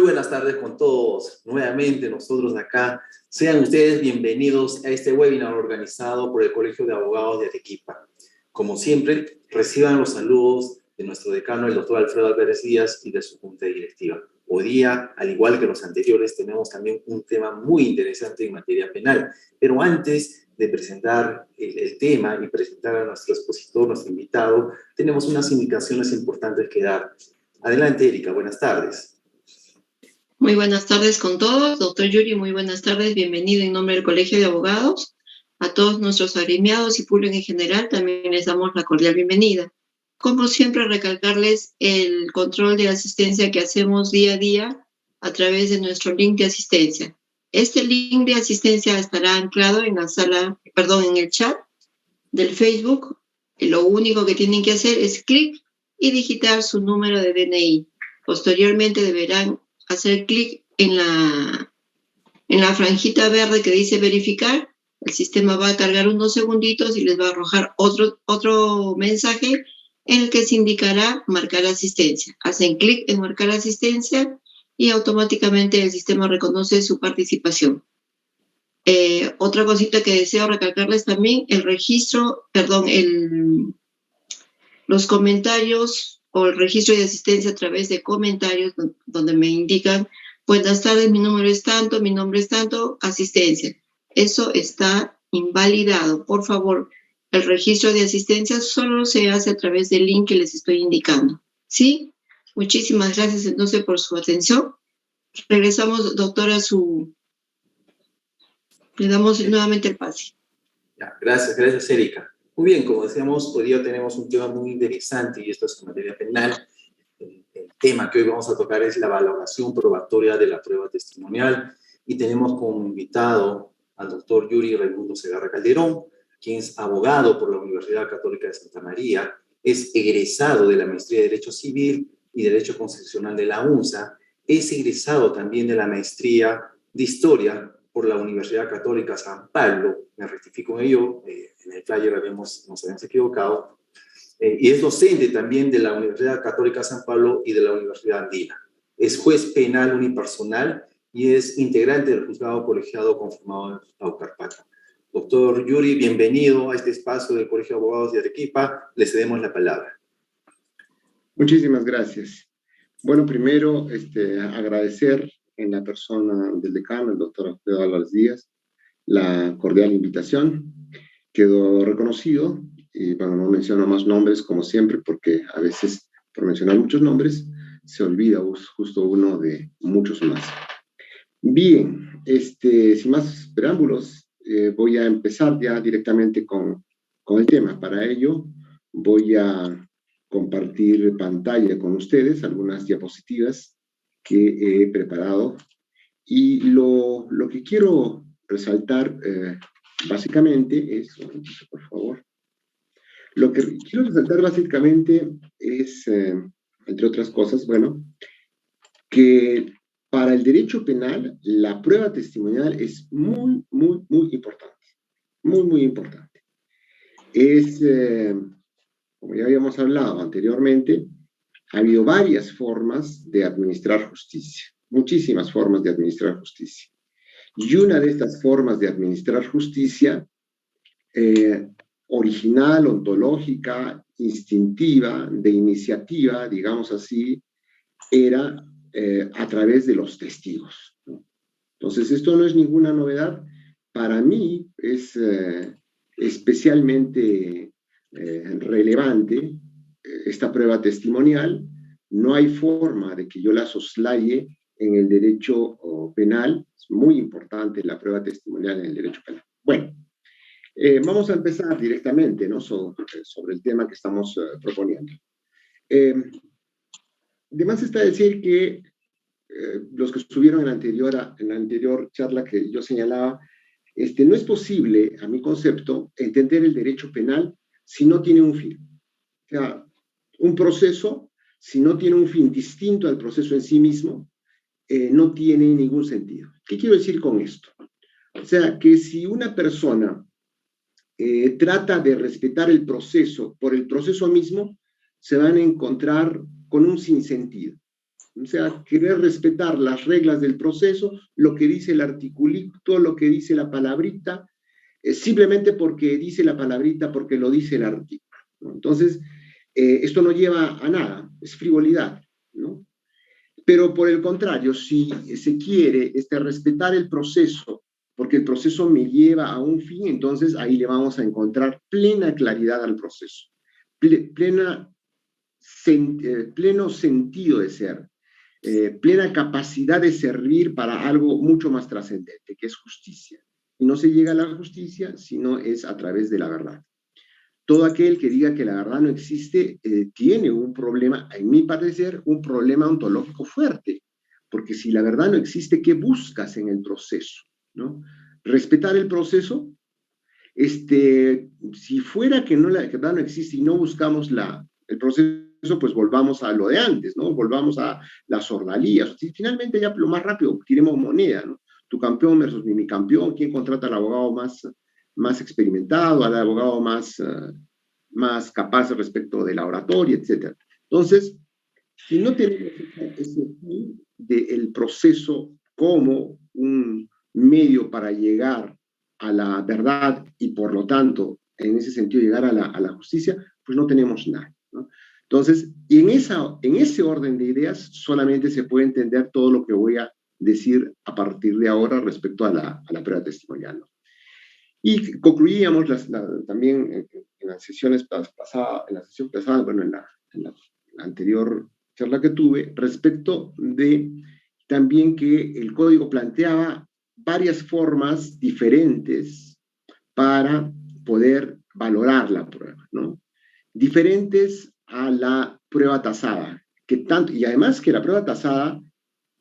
buenas tardes con todos. Nuevamente nosotros acá. Sean ustedes bienvenidos a este webinar organizado por el Colegio de Abogados de Arequipa. Como siempre, reciban los saludos de nuestro decano, el doctor Alfredo Álvarez Díaz, y de su junta directiva. Hoy día, al igual que los anteriores, tenemos también un tema muy interesante en materia penal. Pero antes de presentar el tema y presentar a nuestro expositor, nuestro invitado, tenemos unas indicaciones importantes que dar. Adelante, Erika. Buenas tardes. Muy buenas tardes con todos. Doctor Yuri, muy buenas tardes. Bienvenido en nombre del Colegio de Abogados. A todos nuestros agremiados y público en general también les damos la cordial bienvenida. Como siempre, recalcarles el control de asistencia que hacemos día a día a través de nuestro link de asistencia. Este link de asistencia estará anclado en en el chat del Facebook. Lo único que tienen que hacer es clic y digitar su número de DNI. Posteriormente deberán hacer clic en la franjita verde que dice verificar. El sistema va a cargar unos segunditos y les va a arrojar otro mensaje en el que se indicará marcar asistencia. Hacen clic en marcar asistencia y automáticamente el sistema reconoce su participación. Otra cosita que deseo recalcarles también, los comentarios o el registro de asistencia a través de comentarios donde me indican: buenas tardes, mi número es tanto, mi nombre es tanto, asistencia. Eso está invalidado. Por favor, el registro de asistencia solo se hace a través del link que les estoy indicando. ¿Sí? Muchísimas gracias entonces por su atención. Regresamos, doctora, le damos nuevamente el pase. Ya, gracias, Erika. Muy bien, como decíamos, hoy día tenemos un tema muy interesante y esto es en materia penal. El tema que hoy vamos a tocar es la valoración probatoria de la prueba testimonial y tenemos como invitado al doctor Yuri Raimundo Segarra Calderón, quien es abogado por la Universidad Católica de Santa María, es egresado de la Maestría de Derecho Civil y Derecho Constitucional de la UNSA, es egresado también de la Maestría de Historia por la Universidad Católica San Pablo, me rectifico en ello, en el flyer nos habíamos equivocado, y es docente también de la Universidad Católica San Pablo y de la Universidad Andina. Es juez penal unipersonal y es integrante del juzgado colegiado conformado en Paucarpata. Doctor Yuri, bienvenido a este espacio del Colegio de Abogados de Arequipa. Le cedemos la palabra. Muchísimas gracias. Bueno, primero agradecer en la persona del decano, el doctor Alfredo Álvarez Díaz, la cordial invitación. Quedó reconocido, y bueno, no menciono más nombres como siempre, porque a veces por mencionar muchos nombres se olvida justo uno de muchos más. Bien, sin más preámbulos, voy a empezar ya directamente con el tema. Para ello voy a compartir pantalla con ustedes, algunas diapositivas que he preparado, y lo que quiero resaltar básicamente es, por favor, lo que quiero resaltar básicamente es, entre otras cosas, bueno, que para el derecho penal la prueba testimonial es muy, muy, muy importante, muy, muy importante. Es, como ya habíamos hablado anteriormente, ha habido varias formas de administrar justicia, muchísimas formas de administrar justicia. Y una de estas formas de administrar justicia, original, ontológica, instintiva, de iniciativa, digamos así, era a través de los testigos, ¿no? Entonces, esto no es ninguna novedad. Para mí es especialmente relevante esta prueba testimonial. No hay forma de que yo la soslaye en el derecho penal. Es muy importante la prueba testimonial en el derecho penal. Bueno, vamos a empezar directamente, ¿no?, sobre el tema que estamos proponiendo. De más está decir que los que estuvieron en la anterior charla que yo señalaba, no es posible, a mi concepto, entender el derecho penal si no tiene un fin. O sea, un proceso, si no tiene un fin distinto al proceso en sí mismo, no tiene ningún sentido. ¿Qué quiero decir con esto? O sea, que si una persona trata de respetar el proceso por el proceso mismo, se van a encontrar con un sinsentido. O sea, querer respetar las reglas del proceso, lo que dice el articulito, lo que dice la palabrita, simplemente porque dice la palabrita, porque lo dice el artículo, ¿no? Entonces, esto no lleva a nada, es frivolidad, ¿no? Pero por el contrario, si se quiere respetar el proceso, porque el proceso me lleva a un fin, entonces ahí le vamos a encontrar plena claridad al proceso, pleno sentido de ser, plena capacidad de servir para algo mucho más trascendente, que es justicia. Y no se llega a la justicia, sino es a través de la verdad. Todo aquel que diga que la verdad no existe tiene un problema, en mi parecer, un problema ontológico fuerte, porque si la verdad no existe, ¿qué buscas en el proceso? ¿No? Respetar el proceso, si fuera que la verdad no existe y no buscamos el proceso, pues volvamos a lo de antes, ¿no? Volvamos a las ordalías. Finalmente ya lo más rápido, tiremos moneda, ¿no? Tu campeón versus mi campeón, ¿quién contrata al abogado más experimentado, al abogado más capaz respecto de la oratoria, etc. Entonces, si no tenemos ese fin del proceso como un medio para llegar a la verdad y por lo tanto, en ese sentido, llegar a la justicia, pues no tenemos nada, ¿no? Entonces, y en ese orden de ideas solamente se puede entender todo lo que voy a decir a partir de ahora respecto a la prueba testimonial, ¿no? Y concluíamos también en las sesiones pasadas, bueno, en la anterior charla que tuve, respecto de también que el código planteaba varias formas diferentes para poder valorar la prueba, ¿no? Diferentes a la prueba tasada, y además que la prueba tasada,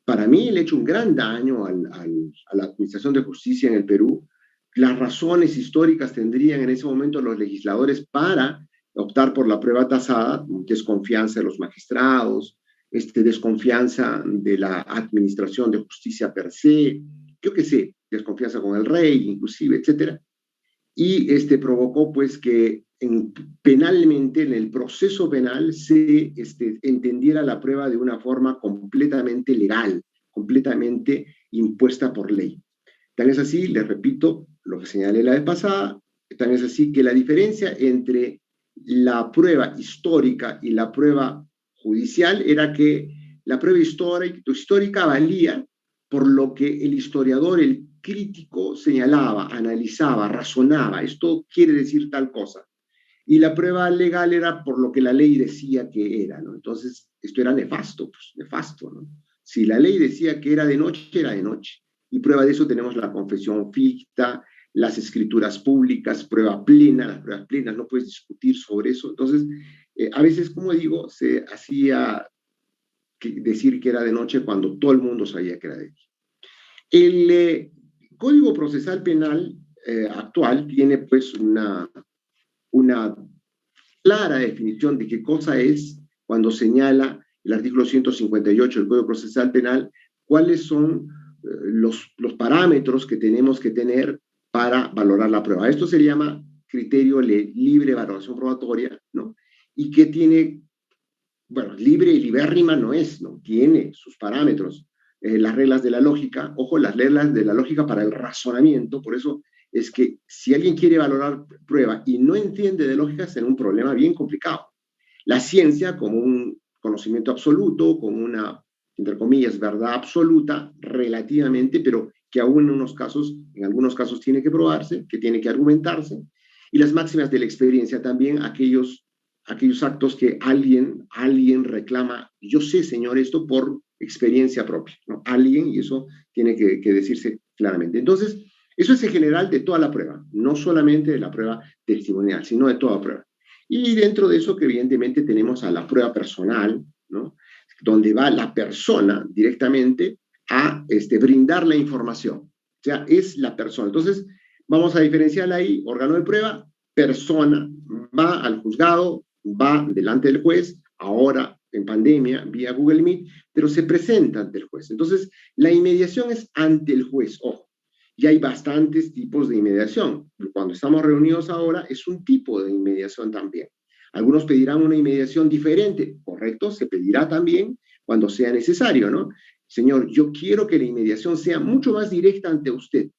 para mí, le ha hecho un gran daño a la Administración de Justicia en el Perú. Las razones históricas tendrían en ese momento los legisladores para optar por la prueba tasada, desconfianza de los magistrados, desconfianza de la Administración de Justicia per se, yo qué sé, desconfianza con el rey, inclusive, etcétera. Y provocó pues que penalmente, en el proceso penal, se entendiera la prueba de una forma completamente legal, completamente impuesta por ley. Tan es así, les repito lo que señalé la vez pasada, tan es así que la diferencia entre la prueba histórica y la prueba judicial era que la prueba histórica valía por lo que el historiador, el crítico, señalaba, analizaba, razonaba, esto quiere decir tal cosa. Y la prueba legal era por lo que la ley decía que era, ¿no? Entonces, esto era nefasto, pues, nefasto, ¿no? Si la ley decía que era de noche, era de noche. Y prueba de eso tenemos la confesión ficta, las escrituras públicas, prueba plena, las pruebas plenas, no puedes discutir sobre eso. Entonces, a veces, como digo, se hacía decir que era de noche cuando todo el mundo sabía que era de día. El Código Procesal Penal actual tiene pues una clara definición de qué cosa es cuando señala el artículo 158 del Código Procesal Penal, cuáles son los parámetros que tenemos que tener para valorar la prueba. Esto se llama criterio libre valoración probatoria, ¿no? Y que tiene, bueno, libre y libérrima no es, ¿no? Tiene sus parámetros. Las reglas de la lógica, ojo, las reglas de la lógica para el razonamiento, por eso es que si alguien quiere valorar prueba y no entiende de lógica, es un problema bien complicado. La ciencia, como un conocimiento absoluto, como una, entre comillas, verdad absoluta, relativamente, pero que aún en algunos casos tiene que probarse, que tiene que argumentarse, y las máximas de la experiencia también, aquellos actos que alguien reclama, yo sé, señor, esto por experiencia propia, ¿no? Alguien, y eso tiene que decirse claramente. Entonces, eso es en general de toda la prueba, no solamente de la prueba testimonial, sino de toda prueba. Y dentro de eso, que evidentemente tenemos a la prueba personal, ¿no? Donde va la persona directamente a brindar la información. O sea, es la persona. Entonces, vamos a diferenciar ahí, órgano de prueba, persona, va al juzgado, va delante del juez, ahora en pandemia, vía Google Meet, pero se presenta ante el juez. Entonces, la inmediación es ante el juez, ojo. Y hay bastantes tipos de inmediación. Cuando estamos reunidos ahora, es un tipo de inmediación también. Algunos pedirán una inmediación diferente, correcto, se pedirá también, cuando sea necesario, ¿no? Señor, yo quiero que la inmediación sea mucho más directa ante usted,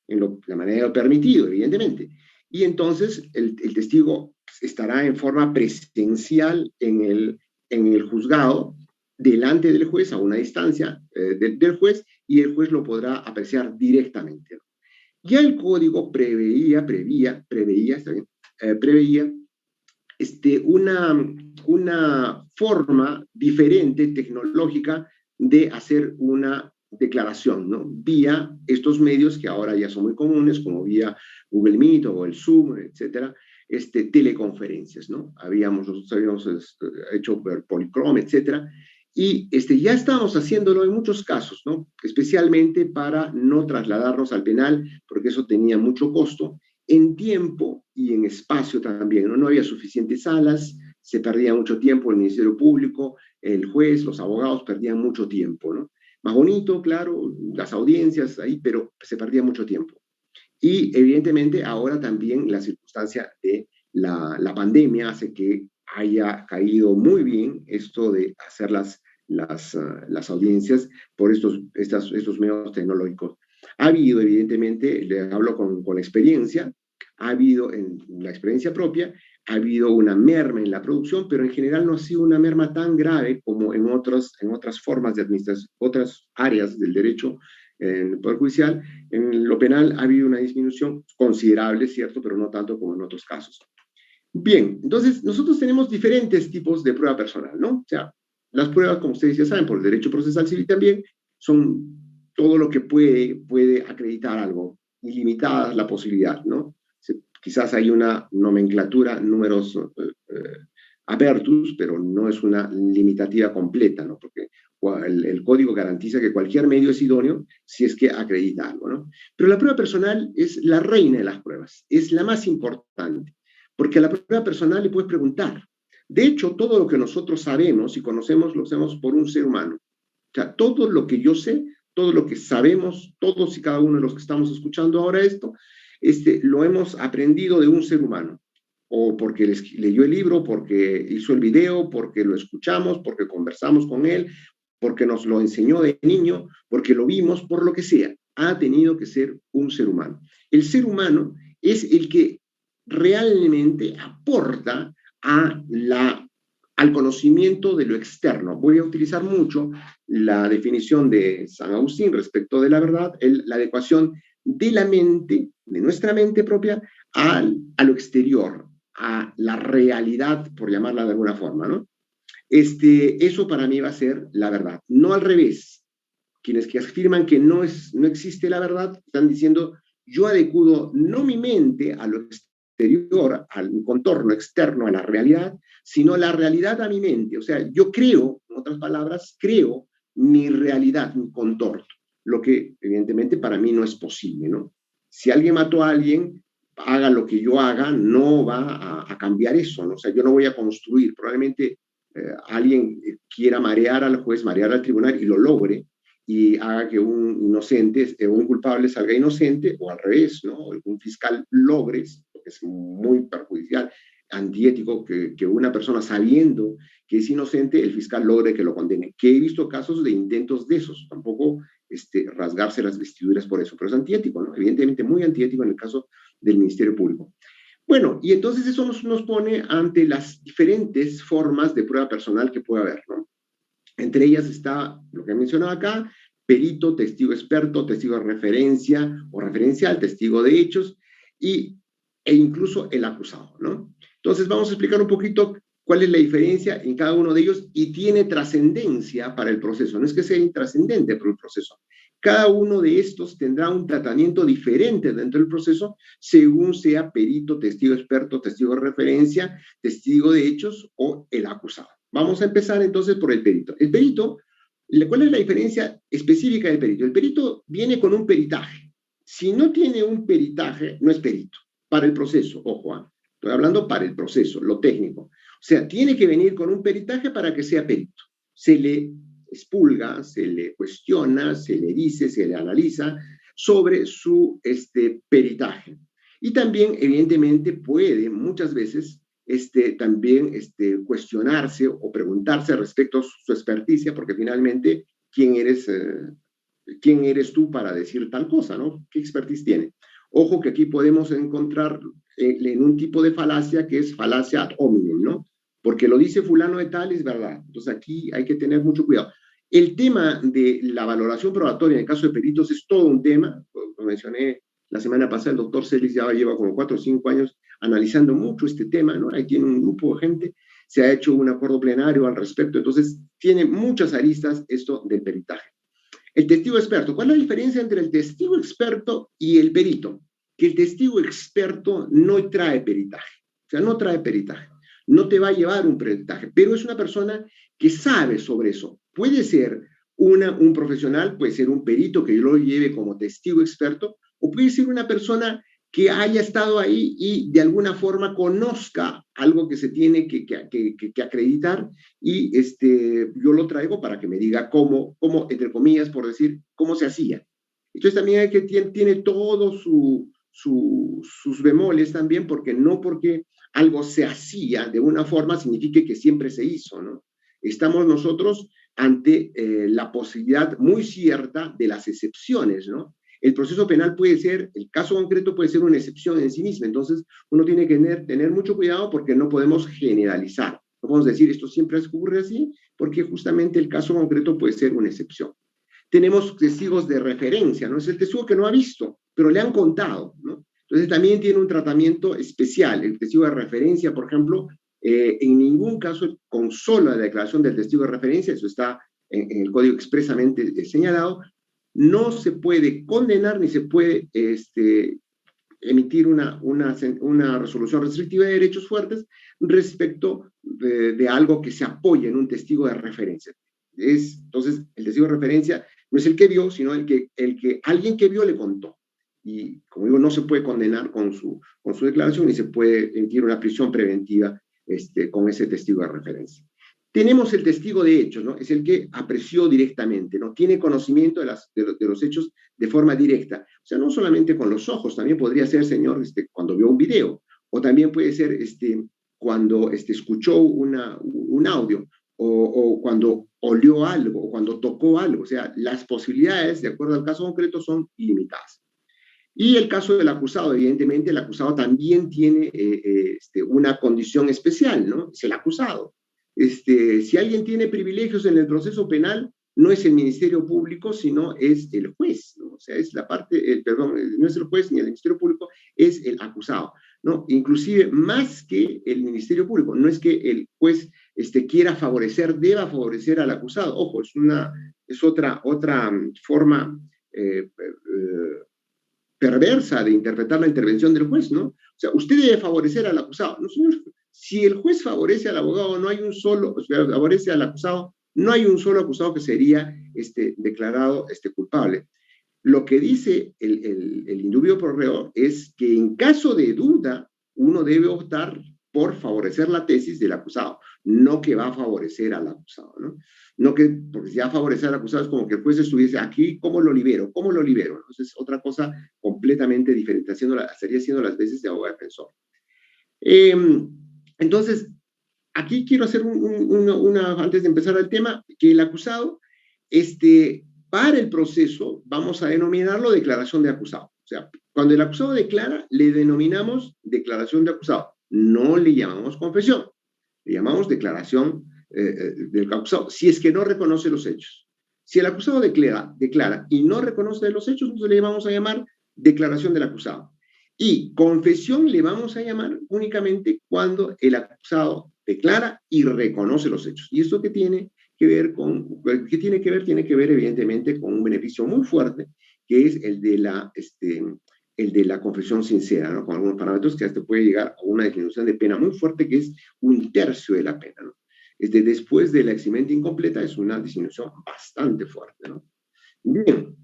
la manera de lo permitido, evidentemente. Y entonces el testigo estará en forma presencial en el juzgado, delante del juez, a una distancia del juez, y el juez lo podrá apreciar directamente. Ya el código preveía una forma diferente, tecnológica, de hacer una declaración, ¿no? Vía estos medios que ahora ya son muy comunes, como vía Google Meet o el Zoom, etcétera, teleconferencias, ¿no? Nosotros habíamos hecho Polychrome, etcétera, y ya estamos haciéndolo en muchos casos, ¿no? Especialmente para no trasladarnos al penal, porque eso tenía mucho costo, en tiempo y en espacio también, ¿no? No había suficientes salas, se perdía mucho tiempo el Ministerio Público, el juez, los abogados perdían mucho tiempo, ¿no? Más bonito, claro, las audiencias ahí, pero se perdía mucho tiempo. Y evidentemente ahora también la circunstancia de la pandemia hace que haya caído muy bien esto de hacer las audiencias por estos medios tecnológicos. Ha habido, evidentemente, le hablo con la experiencia, ha habido en la experiencia propia, ha habido una merma en la producción, pero en general no ha sido una merma tan grave como en otras formas de administración, otras áreas del derecho en el Poder Judicial. En lo penal ha habido una disminución considerable, cierto, pero no tanto como en otros casos. Bien, entonces nosotros tenemos diferentes tipos de prueba personal, ¿no? O sea, las pruebas, como ustedes ya saben, por el derecho procesal civil también, son todo lo que puede acreditar algo, ilimitada la posibilidad, ¿no? Quizás hay una nomenclatura, números apertus, pero no es una limitativa completa, ¿no? Porque el código garantiza que cualquier medio es idóneo si es que acredita algo, ¿no? Pero la prueba personal es la reina de las pruebas, es la más importante, porque a la prueba personal le puedes preguntar. De hecho, todo lo que nosotros sabemos y conocemos lo hacemos por un ser humano. O sea, todo lo que yo sé, todo lo que sabemos, todos y cada uno de los que estamos escuchando ahora esto, lo hemos aprendido de un ser humano. O porque leyó el libro, porque hizo el video, porque lo escuchamos, porque conversamos con él, porque nos lo enseñó de niño, porque lo vimos, por lo que sea. Ha tenido que ser un ser humano. El ser humano es el que realmente aporta al conocimiento de lo externo. Voy a utilizar mucho la definición de San Agustín respecto de la verdad, la adecuación de la mente, de nuestra mente propia, a lo exterior, a la realidad, por llamarla de alguna forma, ¿no? Eso para mí va a ser la verdad, no al revés. Quienes que afirman que no existe la verdad, están diciendo, yo adecuo no mi mente a lo exterior, al contorno externo, a la realidad, sino la realidad a mi mente. O sea, yo creo, en otras palabras, creo mi realidad, mi contorno, lo que evidentemente para mí no es posible, ¿no? Si alguien mató a alguien, haga lo que yo haga, no va a cambiar eso, ¿no? O sea, yo no voy a construir, probablemente alguien quiera marear al juez, marear al tribunal y lo logre, y haga que un inocente, un culpable salga inocente, o al revés, ¿no? Un fiscal logre, porque es muy perjudicial, antiético, que una persona sabiendo que es inocente, el fiscal logre que lo condene. Que he visto casos de intentos de esos, tampoco rasgarse las vestiduras por eso, pero es antiético, ¿no? Evidentemente muy antiético en el caso del Ministerio Público. Bueno, y entonces eso nos pone ante las diferentes formas de prueba personal que puede haber, ¿no? Entre ellas está lo que he mencionado acá, perito, testigo experto, testigo de referencia o referencial, testigo de hechos e incluso el acusado, ¿no? Entonces vamos a explicar un poquito cuál es la diferencia en cada uno de ellos y tiene trascendencia para el proceso. No es que sea intrascendente para el proceso. Cada uno de estos tendrá un tratamiento diferente dentro del proceso según sea perito, testigo experto, testigo de referencia, testigo de hechos o el acusado. Vamos a empezar entonces por el perito. El perito, ¿cuál es la diferencia específica del perito? El perito viene con un peritaje. Si no tiene un peritaje, no es perito. Para el proceso, ojo, estoy hablando para el proceso, lo técnico. O sea, tiene que venir con un peritaje para que sea perito. Se le expulga, se le cuestiona, se le dice, se le analiza sobre su peritaje. Y también, evidentemente, puede muchas veces también cuestionarse o preguntarse respecto a su experticia, porque finalmente, ¿quién eres tú para decir tal cosa, ¿no? ¿Qué expertise tiene? Ojo que aquí podemos encontrar en un tipo de falacia que es falacia ad hominem, ¿no? Porque lo dice fulano de tal, es verdad. Entonces aquí hay que tener mucho cuidado. El tema de la valoración probatoria en el caso de peritos es todo un tema. Lo mencioné la semana pasada, el doctor Celis ya lleva como 4 o 5 años analizando mucho este tema, ¿no? Ahí tiene un grupo de gente, se ha hecho un acuerdo plenario al respecto, entonces tiene muchas aristas esto del peritaje. El testigo experto, ¿cuál es la diferencia entre el testigo experto y el perito? Que el testigo experto no trae peritaje, o sea, no trae peritaje, no te va a llevar un peritaje, pero es una persona que sabe sobre eso. Puede ser un profesional, puede ser un perito que lo lleve como testigo experto, o puede ser una persona que haya estado ahí y de alguna forma conozca algo que se tiene que acreditar, y yo lo traigo para que me diga cómo, entre comillas, por decir, cómo se hacía. Entonces también hay que tiene todos sus bemoles también, porque no porque algo se hacía de una forma significa que siempre se hizo, ¿no? Estamos nosotros ante la posibilidad muy cierta de las excepciones, ¿no? El proceso penal puede ser, el caso concreto puede ser una excepción en sí misma, entonces uno tiene que tener mucho cuidado porque no podemos generalizar, no podemos decir esto siempre ocurre así, porque justamente el caso concreto puede ser una excepción. Tenemos testigos de referencia, ¿no? Es el testigo que no ha visto, pero le han contado, ¿no? Entonces también tiene un tratamiento especial. El testigo de referencia, por ejemplo, en ningún caso, con solo la declaración del testigo de referencia, eso está en el código expresamente señalado, no se puede condenar ni se puede emitir una resolución restrictiva de derechos fuertes respecto de algo que se apoya en un testigo de referencia. Entonces, el testigo de referencia no es el que vio, sino el que alguien que vio le contó. Y, como digo, no se puede condenar con su declaración, ni se puede emitir una prisión preventiva con ese testigo de referencia. Tenemos el testigo de hechos, ¿no? Es el que apreció directamente, ¿no? Tiene conocimiento de los hechos de forma directa. O sea, no solamente con los ojos, también podría ser, señor, cuando vio un video, o también puede ser cuando escuchó un audio, o cuando olió algo, o cuando tocó algo. O sea, las posibilidades, de acuerdo al caso concreto, son ilimitadas. Y el caso del acusado, evidentemente, el acusado también tiene una condición especial, ¿no? Es el acusado. Si alguien tiene privilegios en el proceso penal, no es el Ministerio Público, sino es el juez, ¿no? O sea, es la parte, perdón, no es el juez ni el Ministerio Público, es el acusado, ¿no? Inclusive más que el Ministerio Público, no es que el juez quiera favorecer, deba favorecer al acusado. Ojo, es otra forma perversa de interpretar la intervención del juez, ¿no? O sea, usted debe favorecer al acusado. No, señor, si el juez favorece al abogado, no hay un solo, o sea, favorece al acusado, no hay un solo acusado que sería declarado culpable. Lo que dice el indubio pro reo es que en caso de duda, uno debe optar por favorecer la tesis del acusado, no que va a favorecer al acusado, ¿no? No que, porque si va a favorecer al acusado es como que el juez estuviese aquí, ¿cómo lo libero? ¿Cómo lo libero? Entonces, otra cosa completamente diferente, estaría haciendo las veces de abogado defensor. Entonces, aquí quiero hacer antes de empezar el tema, que el acusado, para el proceso, vamos a denominarlo declaración de acusado. O sea, cuando el acusado declara, le denominamos declaración de acusado. No le llamamos confesión, le llamamos declaración del acusado, si es que no reconoce los hechos. Si el acusado declara y no reconoce los hechos, entonces le vamos a llamar declaración del acusado. Y confesión le vamos a llamar únicamente cuando el acusado declara y reconoce los hechos. ¿Y esto qué tiene que ver con? ¿Qué tiene que ver? Tiene que ver, evidentemente, con un beneficio muy fuerte, que es el de la confesión sincera, ¿no? Con algunos parámetros que hasta puede llegar a una disminución de pena muy fuerte, que es 1/3 de la pena, ¿no? Después de la eximente incompleta es una disminución bastante fuerte, ¿no? Bien.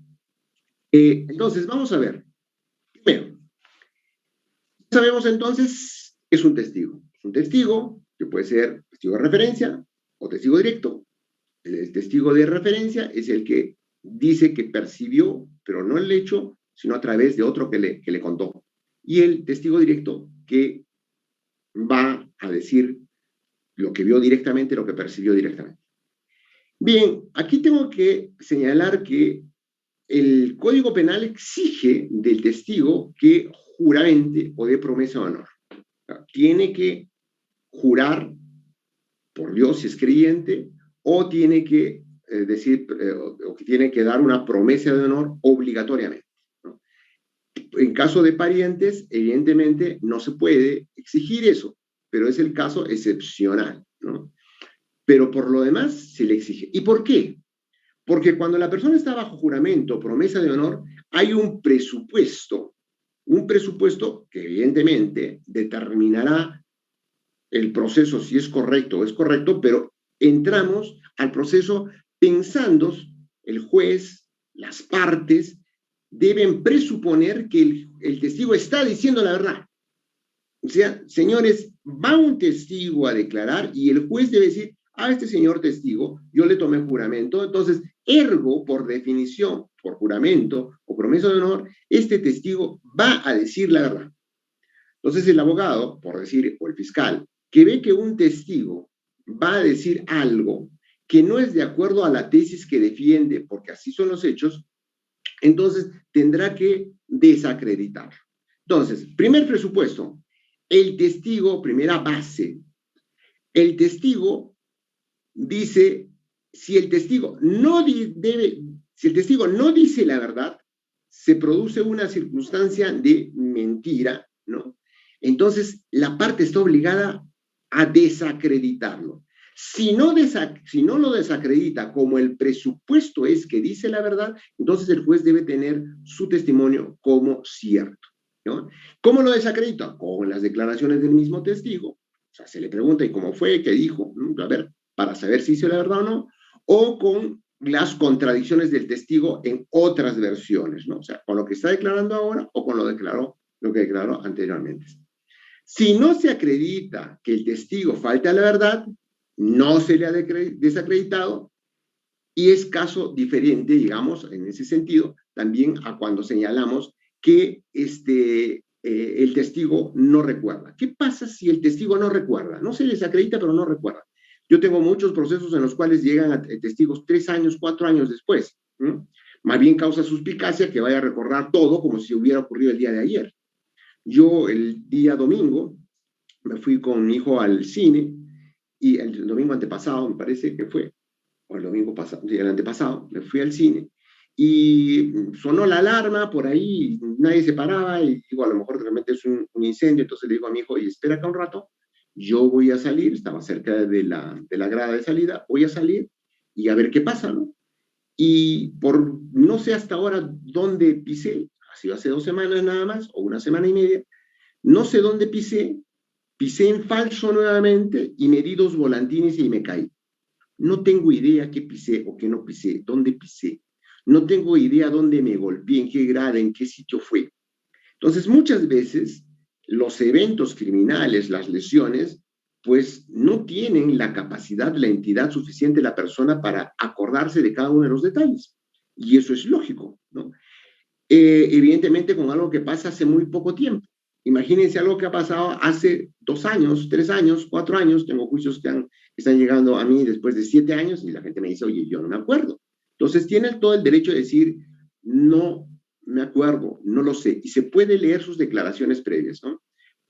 Entonces, vamos a ver. Primero, sabemos entonces que es un testigo. Es un testigo que puede ser testigo de referencia o testigo directo. El testigo de referencia es el que dice que percibió, pero no el hecho, sino a través de otro que le contó. Y el testigo directo que va a decir lo que vio directamente, lo que percibió directamente. Bien, aquí tengo que señalar que el Código Penal exige del testigo que juramente o dé promesa de honor. Tiene que jurar por Dios si es creyente, o tiene que decir, o que tiene que dar una promesa de honor obligatoriamente, ¿no? En caso de parientes, evidentemente no se puede exigir eso, pero es el caso excepcional, ¿no? Pero por lo demás se le exige. ¿Y por qué? Porque cuando la persona está bajo juramento, promesa de honor, hay un presupuesto que evidentemente determinará el proceso si es correcto o es correcto, pero entramos al proceso pensando, el juez, las partes, deben presuponer que el testigo está diciendo la verdad. O sea, señores, va un testigo a declarar y el juez debe decir, a este señor testigo, yo le tomé juramento, entonces, ergo, por definición, por juramento o promesa de honor, este testigo va a decir la verdad. Entonces, el abogado, por decir, o el fiscal, que ve que un testigo va a decir algo que no es de acuerdo a la tesis que defiende, porque así son los hechos, entonces tendrá que desacreditar. Entonces, primer presupuesto, el testigo, primera base, el testigo dice, si el testigo no dice la verdad, se produce una circunstancia de mentira, ¿no? Entonces, la parte está obligada a desacreditarlo. Si no lo desacredita como el presupuesto es que dice la verdad, entonces el juez debe tener su testimonio como cierto, ¿no? ¿Cómo lo desacredita? Con las declaraciones del mismo testigo. O sea, se le pregunta, ¿y cómo fue? ¿Qué dijo? A ver, para saber si hizo la verdad o no. O con las contradicciones del testigo en otras versiones, ¿no? O sea, con lo que está declarando ahora o con lo que declaró anteriormente. Si no se acredita que el testigo falta a la verdad, no se le ha desacreditado y es caso diferente, digamos, en ese sentido, también a cuando señalamos que el testigo no recuerda. ¿Qué pasa si el testigo no recuerda? No se desacredita, pero no recuerda. Yo tengo muchos procesos en los cuales llegan a testigos 3 años, 4 años después. Más bien causa suspicacia que vaya a recordar todo como si hubiera ocurrido el día de ayer. Yo el día domingo me fui con mi hijo al cine y el domingo antepasado, me parece que fue, o el domingo pasado, el antepasado, me fui al cine y sonó la alarma por ahí, nadie se paraba y digo, a lo mejor realmente es un incendio, entonces le digo a mi hijo, y espera acá un rato, yo voy a salir, estaba cerca de la grada de salida, voy a salir y a ver qué pasa, ¿no? Y por no sé hasta ahora dónde pisé, ha sido hace 2 semanas nada más, o 1 semana y media, no sé dónde pisé en falso nuevamente y me di 2 volantines y me caí. No tengo idea qué pisé o qué no pisé, dónde pisé. No tengo idea dónde me golpeé, en qué grada, en qué sitio fue. Entonces, muchas veces los eventos criminales, las lesiones, pues no tienen la capacidad, la entidad suficiente de la persona para acordarse de cada uno de los detalles. Y eso es lógico, ¿no? Evidentemente con algo que pasa hace muy poco tiempo. Imagínense algo que ha pasado hace 2 años, 3 años, 4 años. Tengo juicios que están llegando a mí después de 7 años y la gente me dice, oye, yo no me acuerdo. Entonces tienen todo el derecho de decir, no me acuerdo, no lo sé. Y se puede leer sus declaraciones previas, ¿no?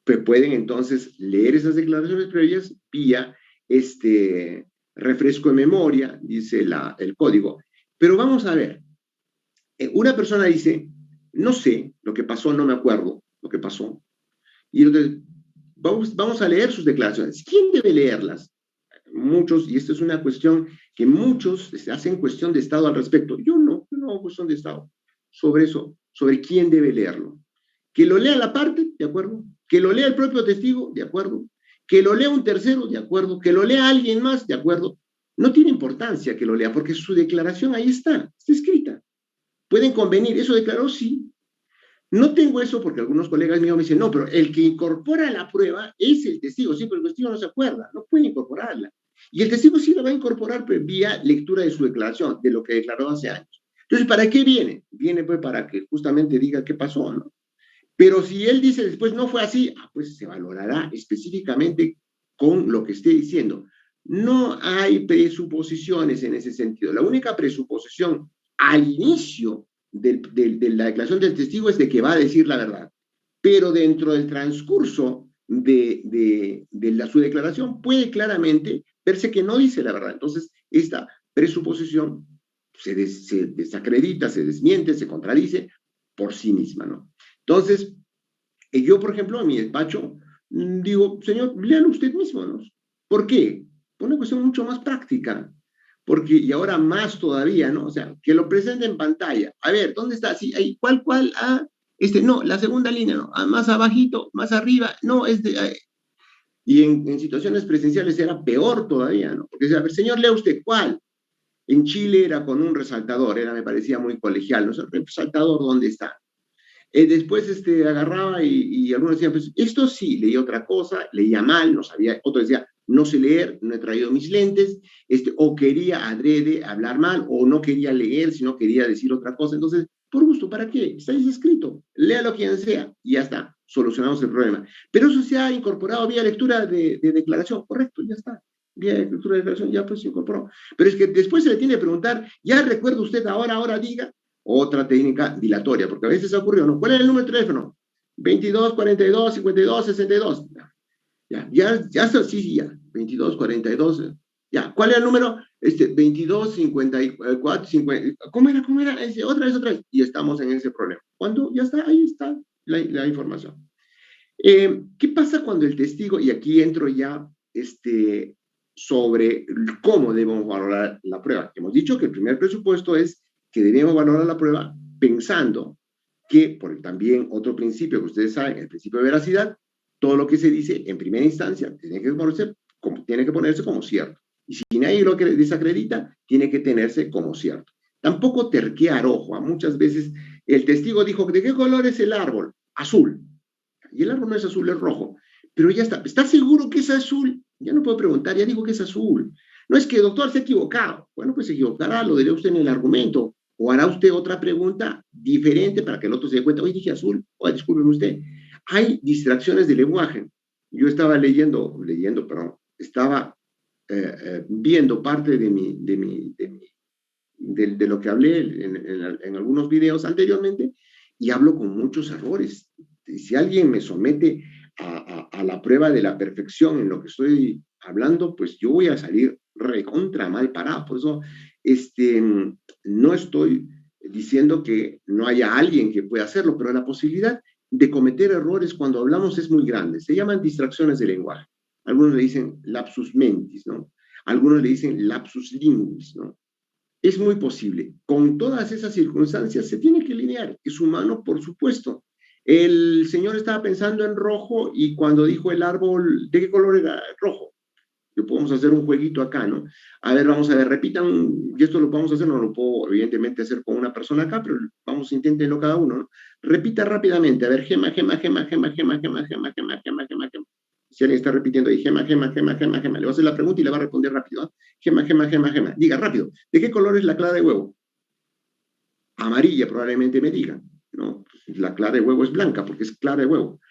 Pues pueden entonces leer esas declaraciones previas vía refresco de memoria, dice el código. Pero vamos a ver, una persona dice, no sé lo que pasó, no me acuerdo lo que pasó. Y entonces, vamos a leer sus declaraciones. ¿Quién debe leerlas? Muchos, y esto es una cuestión que muchos hacen cuestión de Estado al respecto. Yo no hago cuestión de Estado sobre eso, sobre quién debe leerlo. Que lo lea la parte, de acuerdo. Que lo lea el propio testigo, de acuerdo. Que lo lea un tercero, de acuerdo. Que lo lea alguien más, de acuerdo. No tiene importancia que lo lea, porque su declaración ahí está escrita. ¿Pueden convenir? ¿Eso declaró? Sí. No tengo eso porque algunos colegas míos me dicen, no, pero el que incorpora la prueba es el testigo. Sí, pero el testigo no se acuerda, no puede incorporarla. Y el testigo sí la va a incorporar pues, vía lectura de su declaración, de lo que declaró hace años. Entonces, ¿para qué viene? Viene pues para que justamente diga qué pasó, ¿no? Pero si él dice después no fue así, pues se valorará específicamente con lo que esté diciendo. No hay presuposiciones en ese sentido. La única presuposición al inicio de la declaración del testigo es de que va a decir la verdad. Pero dentro del transcurso de su declaración puede claramente verse que no dice la verdad. Entonces, esta presuposición se desacredita, se desmiente, se contradice por sí misma, ¿no? Entonces, yo, por ejemplo, en mi despacho, digo, señor, léalo usted mismo, ¿no? ¿Por qué? Por una cuestión mucho más práctica. Porque, y ahora más todavía, ¿no? O sea, que lo presente en pantalla. A ver, ¿dónde está? Sí, ahí, ¿cuál? Ah, no, la segunda línea, ¿no? Ah, más abajito, más arriba, no, y en situaciones presenciales era peor todavía, ¿no? Porque, a ver, señor, lea usted, ¿cuál? En Chile era con un resaltador, me parecía muy colegial, ¿no? El resaltador, ¿dónde está? Después agarraba y algunos decían, pues esto sí, leí otra cosa, leía mal, no sabía, otro decía, no sé leer, no he traído mis lentes, o quería adrede hablar mal, o no quería leer, sino quería decir otra cosa. Entonces, por gusto, ¿para qué? Está ahí escrito, léalo quien sea, y ya está, solucionamos el problema. Pero eso se ha incorporado vía lectura de declaración, correcto, ya está. Vía lectura de declaración ya pues se incorporó. Pero es que después se le tiene que preguntar, ya recuerda usted ahora diga. Otra técnica dilatoria, porque a veces ocurrió, ¿no? ¿Cuál era el número de teléfono? 22, 42, 52, 62. Ya, sí, ya. 22, 42. Ya, ¿cuál era el número? 22, 54, 50. ¿Cómo era? Otra vez. Y estamos en ese problema. ¿Cuándo? Ya está, ahí está la información. ¿Qué pasa cuando el testigo, y aquí entro ya sobre cómo debemos valorar la prueba? Hemos dicho que el primer presupuesto es que debemos valorar la prueba pensando que, por también otro principio que ustedes saben, el principio de veracidad, todo lo que se dice en primera instancia tiene que ponerse como cierto. Y si nadie lo desacredita, tiene que tenerse como cierto. Tampoco terquear, ojo, muchas veces el testigo dijo, ¿de qué color es el árbol? Azul. Y el árbol no es azul, es rojo. Pero ya está. ¿Estás seguro que es azul? Ya no puedo preguntar, ya digo que es azul. No es que el doctor se ha equivocado. Bueno, pues se equivocará, lo dirá usted en el argumento. O hará usted otra pregunta diferente para que el otro se dé cuenta. Oye, dije azul. Oye, discúlpeme usted. Hay distracciones de lenguaje. Yo estaba estaba viendo parte de lo que hablé en algunos videos anteriormente y hablo con muchos errores. Si alguien me somete a la prueba de la perfección en lo que estoy hablando, pues yo voy a salir recontra mal parado. Por eso no estoy diciendo que no haya alguien que pueda hacerlo, pero la posibilidad de cometer errores cuando hablamos es muy grande. Se llaman distracciones de lenguaje. Algunos le dicen lapsus mentis, ¿no? Algunos le dicen lapsus linguis, ¿no? Es muy posible. Con todas esas circunstancias se tiene que lidiar. Es humano, por supuesto. El señor estaba pensando en rojo y cuando dijo el árbol, ¿de qué color era rojo? Que podemos hacer un jueguito acá, ¿no? A ver, vamos a ver, repitan, y esto lo vamos a hacer, no lo puedo evidentemente hacer con una persona acá, pero vamos, inténtenlo cada uno, ¿no? Repita rápidamente, a ver, gema. Si alguien está repitiendo ahí, gema. Le va a hacer la pregunta y le va a responder rápido, ¿eh? Gema. Diga rápido, ¿de qué color es la clara de huevo? Amarilla probablemente me diga, ¿no? La clara de huevo es blanca porque es clara de huevo.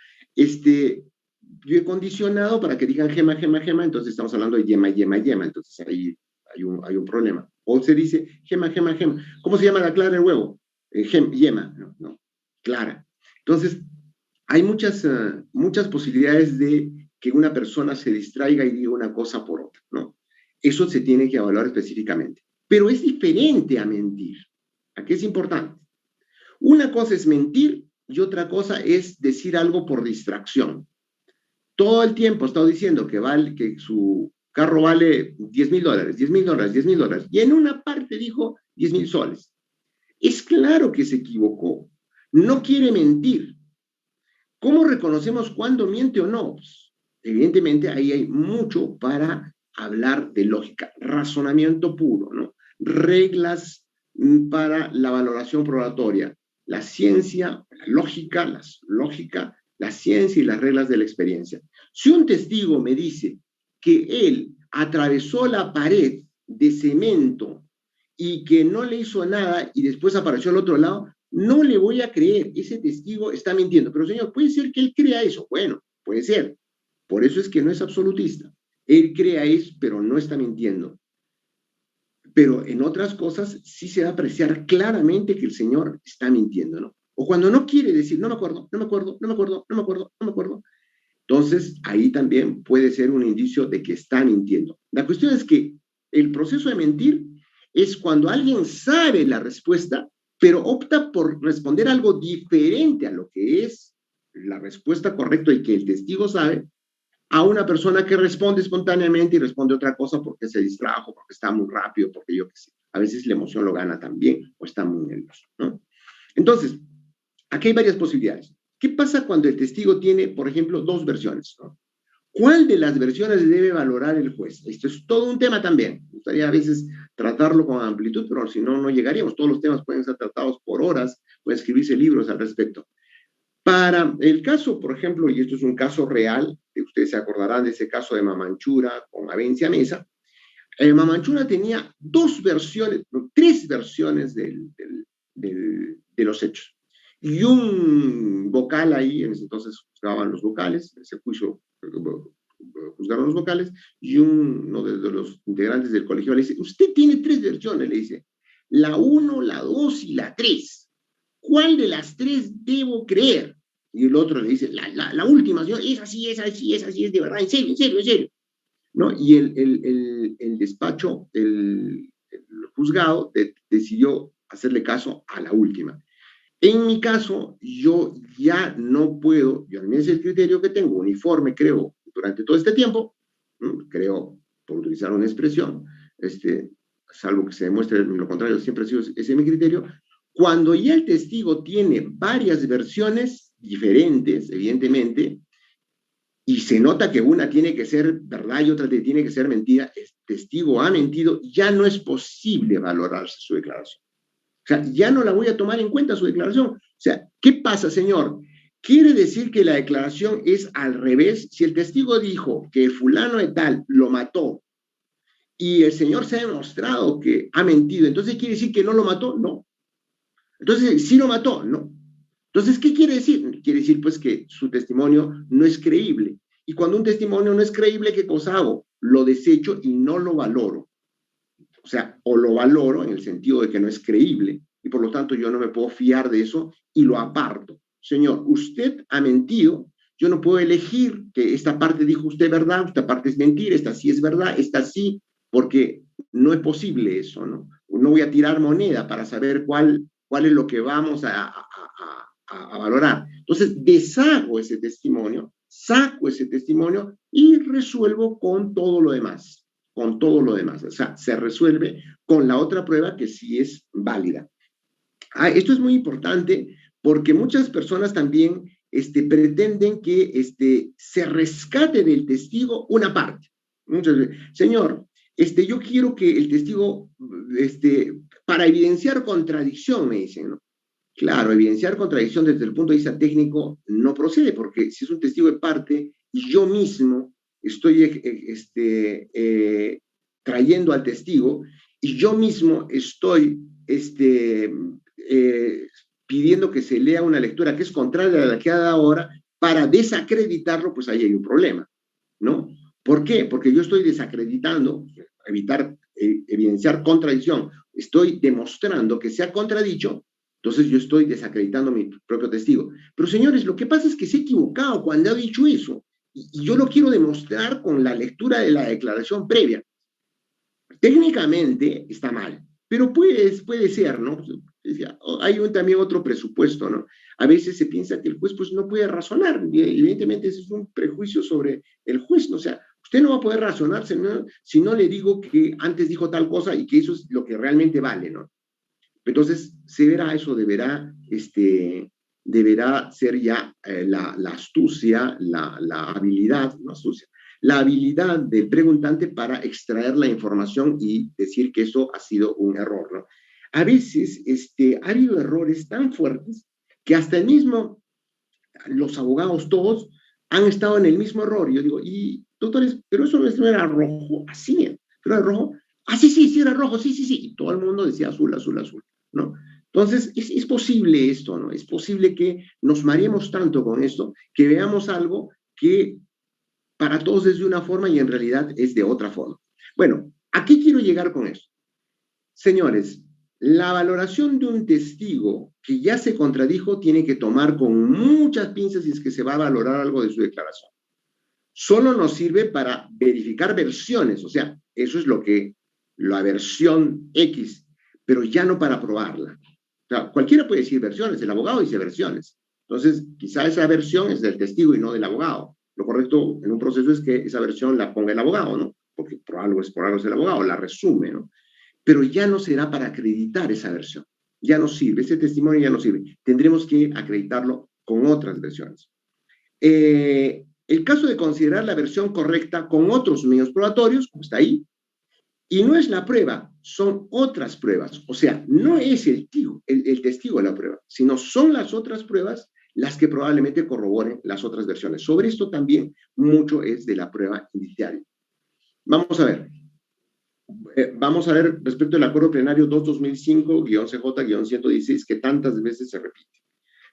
Yo he condicionado para que digan gema, entonces estamos hablando de yema, entonces ahí hay un problema. O se dice gema. ¿Cómo se llama la clara del huevo? Yema, no, clara. Entonces, hay muchas posibilidades de que una persona se distraiga y diga una cosa por otra, ¿no? Eso se tiene que evaluar específicamente. Pero es diferente a mentir. Aquí es importante. Una cosa es mentir y otra cosa es decir algo por distracción. Todo el tiempo ha estado diciendo que su carro vale $10,000, y en una parte dijo 10,000 soles. Es claro que se equivocó. No quiere mentir. ¿Cómo reconocemos cuándo miente o no? Pues, evidentemente ahí hay mucho para hablar de lógica, razonamiento puro, ¿no? Reglas para la valoración probatoria, la ciencia, la lógica, la ciencia y las reglas de la experiencia. Si un testigo me dice que él atravesó la pared de cemento y que no le hizo nada y después apareció al otro lado, no le voy a creer, ese testigo está mintiendo. Pero señor, puede ser que él crea eso. Bueno, puede ser. Por eso es que no es absolutista. Él crea eso, pero no está mintiendo. Pero en otras cosas sí se va a apreciar claramente que el señor está mintiendo, ¿no? O cuando no quiere decir, no me acuerdo, no me acuerdo, no me acuerdo, no me acuerdo, no me acuerdo. Entonces, ahí también puede ser un indicio de que está mintiendo. La cuestión es que el proceso de mentir es cuando alguien sabe la respuesta, pero opta por responder algo diferente a lo que es la respuesta correcta y que el testigo sabe, a una persona que responde espontáneamente y responde otra cosa porque se distrajo, porque está muy rápido, porque yo qué sé. A veces la emoción lo gana también o está muy nervioso, ¿no? Entonces, aquí hay varias posibilidades. ¿Qué pasa cuando el testigo tiene, por ejemplo, dos versiones, ¿no? ¿Cuál de las versiones debe valorar el juez? Esto es todo un tema también. Me gustaría a veces tratarlo con amplitud, pero si no, no llegaríamos. Todos los temas pueden ser tratados por horas, pueden escribirse libros al respecto. Para el caso, por ejemplo, y esto es un caso real, que ustedes se acordarán de ese caso de Mamanchura con Avencia Mesa, Mamanchura tenía tres versiones de los hechos. Y un vocal ahí, en ese entonces juzgaban los vocales, en ese juicio juzgaron los vocales, y uno de los integrantes del colegio le dice, usted tiene tres versiones, le dice, la 1, la 2 y la 3. ¿Cuál de las tres debo creer? Y el otro le dice, la última, señor, es así, es de verdad, en serio, en serio, en serio. ¿No? Y el despacho, el juzgado, decidió hacerle caso a la última. En mi caso, yo ya no puedo, yo al menos el criterio que tengo, uniforme, creo, durante todo este tiempo, creo, por utilizar una expresión, salvo que se demuestre lo contrario, siempre ha sido ese mi criterio, cuando ya el testigo tiene varias versiones diferentes, evidentemente, y se nota que una tiene que ser verdad y otra tiene que ser mentira, el testigo ha mentido, ya no es posible valorarse su declaración. O sea, ya no la voy a tomar en cuenta su declaración. O sea, ¿qué pasa, señor? ¿Quiere decir que la declaración es al revés? Si el testigo dijo que fulano de tal lo mató y el señor se ha demostrado que ha mentido, ¿entonces quiere decir que no lo mató? No. Entonces, ¿sí lo mató? No. Entonces, ¿qué quiere decir? Quiere decir, pues, que su testimonio no es creíble. Y cuando un testimonio no es creíble, ¿qué cosa hago? Lo desecho y no lo valoro. O sea, o lo valoro en el sentido de que no es creíble y por lo tanto yo no me puedo fiar de eso y lo aparto. Señor, usted ha mentido, yo no puedo elegir que esta parte dijo usted verdad, esta parte es mentira, esta sí es verdad, esta sí, porque no es posible eso, ¿no? No voy a tirar moneda para saber cuál es lo que vamos a valorar. Entonces, deshago ese testimonio, saco ese testimonio y resuelvo con todo lo demás. Con todo lo demás. O sea, se resuelve con la otra prueba que sí es válida. Esto es muy importante porque muchas personas también pretenden que se rescate del testigo una parte. Muchas veces, señor, yo quiero que el testigo, para evidenciar contradicción, me dicen, ¿no? Claro, evidenciar contradicción desde el punto de vista técnico no procede, porque si es un testigo de parte y yo mismo estoy trayendo al testigo y yo mismo estoy pidiendo que se lea una lectura que es contraria a la que ha dado ahora para desacreditarlo, pues ahí hay un problema, ¿no? ¿Por qué? Porque yo estoy desacreditando, evidenciar contradicción, estoy demostrando que se ha contradicho. Entonces yo estoy desacreditando a mi propio testigo. Pero señores, lo que pasa es que se ha equivocado cuando ha dicho eso. Y yo lo quiero demostrar con la lectura de la declaración previa. Técnicamente está mal, pero puede ser, ¿no? Hay también otro presupuesto, ¿no? A veces se piensa que el juez pues no puede razonar. Y evidentemente ese es un prejuicio sobre el juez, ¿no? O sea, usted no va a poder razonar si no le digo que antes dijo tal cosa y que eso es lo que realmente vale, ¿no? Entonces, se verá eso, deberá ser ya la astucia, la habilidad, no astucia, la habilidad del preguntante para extraer la información y decir que eso ha sido un error, ¿no? A veces ha habido errores tan fuertes que hasta los abogados todos han estado en el mismo error. Y yo digo, y doctores, pero eso no era rojo, así, pero era rojo. Ah, sí, era rojo, sí. Y todo el mundo decía azul, azul, azul, ¿no? Entonces, es posible esto, ¿no? Es posible que nos mareemos tanto con esto, que veamos algo que para todos es de una forma y en realidad es de otra forma. Bueno, ¿a qué quiero llegar con esto? Señores, la valoración de un testigo que ya se contradijo tiene que tomar con muchas pinzas si es que se va a valorar algo de su declaración. Solo nos sirve para verificar versiones, o sea, eso es lo que la versión X, pero ya no para probarla. O sea, cualquiera puede decir versiones, el abogado dice versiones. Entonces, quizá esa versión es del testigo y no del abogado. Lo correcto en un proceso es que esa versión la ponga el abogado, ¿no? Porque por algo es el abogado, la resume, ¿no? Pero ya no será para acreditar esa versión. Ya no sirve, ese testimonio ya no sirve. Tendremos que acreditarlo con otras versiones. El caso de considerar la versión correcta con otros medios probatorios, como está ahí, y no es la prueba, son otras pruebas. O sea, no es el testigo la prueba, sino son las otras pruebas las que probablemente corroboren las otras versiones. Sobre esto también mucho es de la prueba indiciaria. Vamos a ver. Vamos a ver respecto al acuerdo plenario 2-2005-CJ-116 que tantas veces se repite.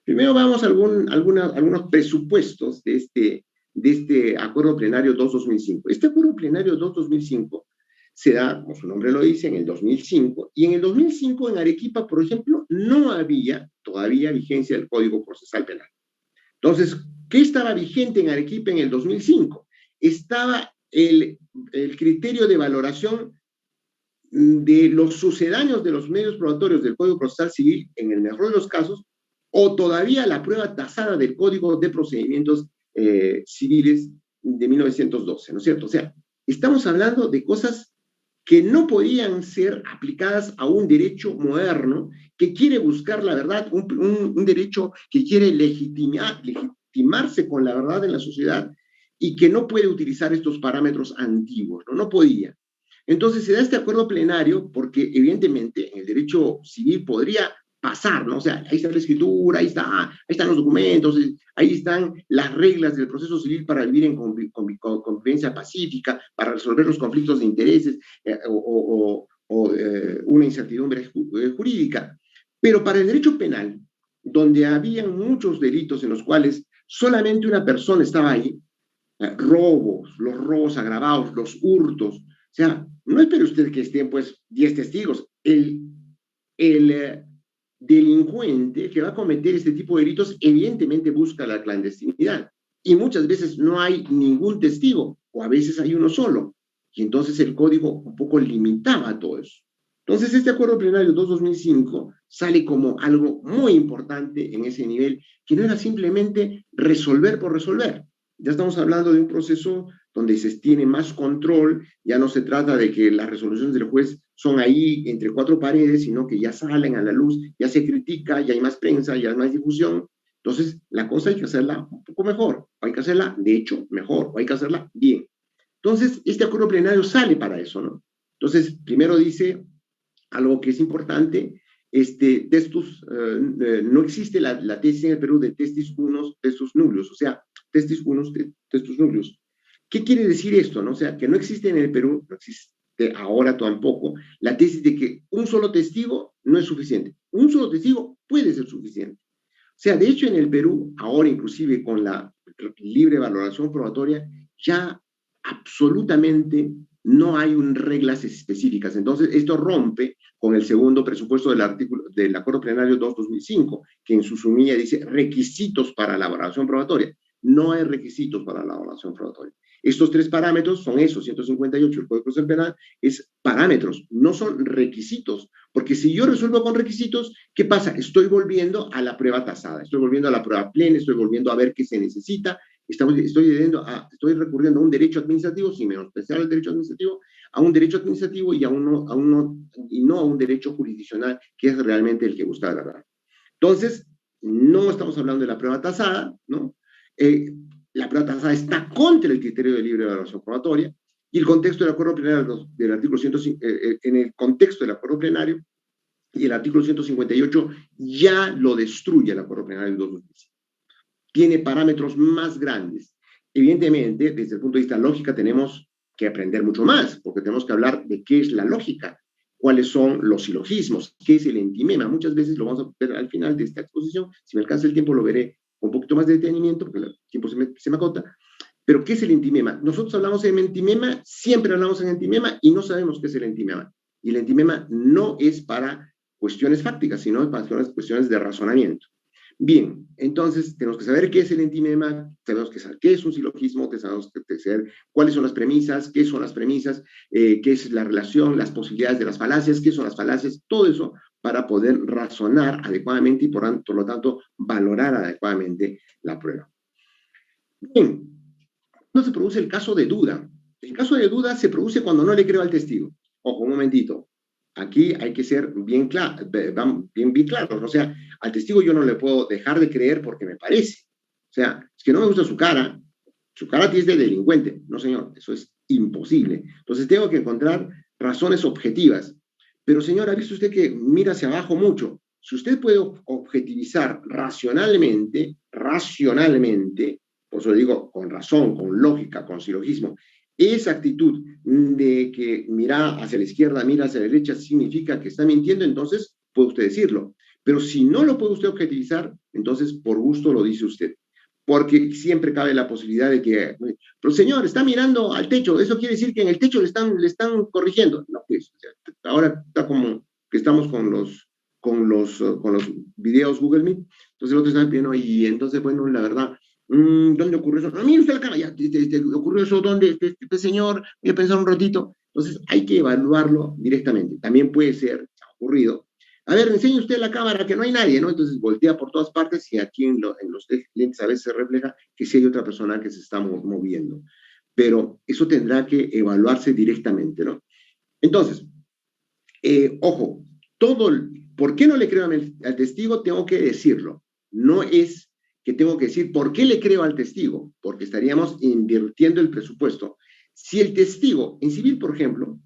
Primero vamos a algunos presupuestos de este acuerdo plenario 2-2005. Este acuerdo plenario 2-2005 se da, como su nombre lo dice, en el 2005, y en el 2005 en Arequipa, por ejemplo, no había todavía vigencia del Código Procesal Penal. Entonces, ¿qué estaba vigente en Arequipa en el 2005? Estaba el criterio de valoración de los sucedáneos de los medios probatorios del Código Procesal Civil, en el mejor de los casos, o todavía la prueba tasada del Código de Procedimientos Civiles de 1912, ¿no es cierto? O sea, estamos hablando de cosas que no podían ser aplicadas a un derecho moderno que quiere buscar la verdad, un derecho que quiere legitimarse con la verdad en la sociedad y que no puede utilizar estos parámetros antiguos, ¿no? No podía. Entonces se da este acuerdo plenario porque evidentemente en el derecho civil podría pasar, ¿no? O sea, ahí está la escritura, ahí están los documentos, ahí están las reglas del proceso civil para vivir en convivencia pacífica, para resolver los conflictos de intereses o una incertidumbre jurídica. Pero para el derecho penal, donde habían muchos delitos en los cuales solamente una persona estaba ahí, robos, los robos agravados, los hurtos, o sea, no espere usted que estén pues 10 testigos. El delincuente que va a cometer este tipo de delitos evidentemente busca la clandestinidad y muchas veces no hay ningún testigo o a veces hay uno solo y entonces el código un poco limitaba todo eso. Entonces este acuerdo plenario 2-2005 sale como algo muy importante en ese nivel que no era simplemente resolver por resolver. Ya estamos hablando de un proceso donde se tiene más control, ya no se trata de que las resoluciones del juez son ahí entre cuatro paredes, sino que ya salen a la luz, ya se critica, ya hay más prensa, ya hay más difusión. Entonces, la cosa hay que hacerla un poco mejor, hay que hacerla, de hecho, mejor, o hay que hacerla bien. Entonces, este acuerdo plenario sale para eso, ¿no? Entonces, primero dice algo que es importante, no existe la tesis en el Perú de testis unos, testus nullius, o sea, testis unos, testus nullius. ¿Qué quiere decir esto? ¿No? O sea, que no existe en el Perú, no existe ahora tampoco, la tesis de que un solo testigo no es suficiente. Un solo testigo puede ser suficiente. O sea, de hecho en el Perú, ahora inclusive con la libre valoración probatoria, ya absolutamente no hay reglas específicas. Entonces, esto rompe con el segundo presupuesto del acuerdo plenario 2-2005, que en su sumilla dice requisitos para la valoración probatoria. No hay requisitos para la valoración probatoria. Estos tres parámetros son esos, 158, el Código Procesal Penal, es parámetros, no son requisitos, porque si yo resuelvo con requisitos, ¿qué pasa? Estoy volviendo a la prueba tasada, estoy volviendo a la prueba plena, estoy volviendo a ver qué se necesita, estoy recurriendo a un derecho administrativo, sin menospreciar el derecho administrativo, a un derecho administrativo y no a un derecho jurisdiccional, que es realmente el que busca la verdad. Entonces, no estamos hablando de la prueba tasada, ¿no? La prueba tasada está contra el criterio de libre evaluación probatoria y el contexto del acuerdo plenario del artículo 105, en el contexto del acuerdo plenario y el artículo 158 ya lo destruye el acuerdo plenario del 2015. Tiene parámetros más grandes. Evidentemente, desde el punto de vista lógica, tenemos que aprender mucho más, porque tenemos que hablar de qué es la lógica. cuáles son los silogismos, qué es el entimema. Muchas veces lo vamos a ver al final de esta exposición. Si me alcanza el tiempo lo veré con un poquito más de detenimiento, porque el tiempo se me acota. Pero, ¿qué es el entimema? Nosotros hablamos en entimema, siempre hablamos en entimema y no sabemos qué es el entimema. Y el entimema no es para cuestiones fácticas, sino para cuestiones de razonamiento. Bien, entonces tenemos que saber qué es el entimema, tenemos que saber qué es un silogismo, tenemos que saber cuáles son las premisas, qué son las premisas, qué es la relación, las posibilidades de las falacias, qué son las falacias, todo eso para poder razonar adecuadamente y por lo tanto valorar adecuadamente la prueba. Bien, ¿cuándo se produce el caso de duda? El caso de duda se produce cuando no le creo al testigo. Ojo, un momentito. Aquí hay que ser bien claros, ¿no? O sea, al testigo yo no le puedo dejar de creer porque me parece. O sea, es que no me gusta su cara es de delincuente. No, señor, eso es imposible. Entonces tengo que encontrar razones objetivas. Pero, señor, ¿ha visto usted que mira hacia abajo mucho? Si usted puede objetivizar racionalmente, por eso digo con razón, con lógica, con silogismo, esa actitud de que mira hacia la izquierda, mira hacia la derecha, significa que está mintiendo, entonces puede usted decirlo. Pero si no lo puede usted objetivizar, entonces por gusto lo dice usted. Porque siempre cabe la posibilidad de que, pero señor, está mirando al techo, eso quiere decir que en el techo le están corrigiendo. No, pues, ahora está como que estamos con los videos Google Meet, entonces el otro está viendo, y entonces, bueno, la verdad, ¿dónde ocurrió eso? No, mire usted la cámara, ya, ocurrió eso, ¿dónde? Este señor, voy a pensar un ratito. Entonces hay que evaluarlo directamente. También puede ser, ha ocurrido, a ver, enseñe usted la cámara, que no hay nadie, ¿no? Entonces voltea por todas partes y aquí en los lentes a veces se refleja que sí hay otra persona que se está moviendo. Pero eso tendrá que evaluarse directamente, ¿no? Entonces, ojo, ¿por qué no le creo al testigo? Tengo que decirlo. No es que tengo que decir por qué le creo al testigo, porque estaríamos invirtiendo el presupuesto. Si el testigo, en civil, por ejemplo,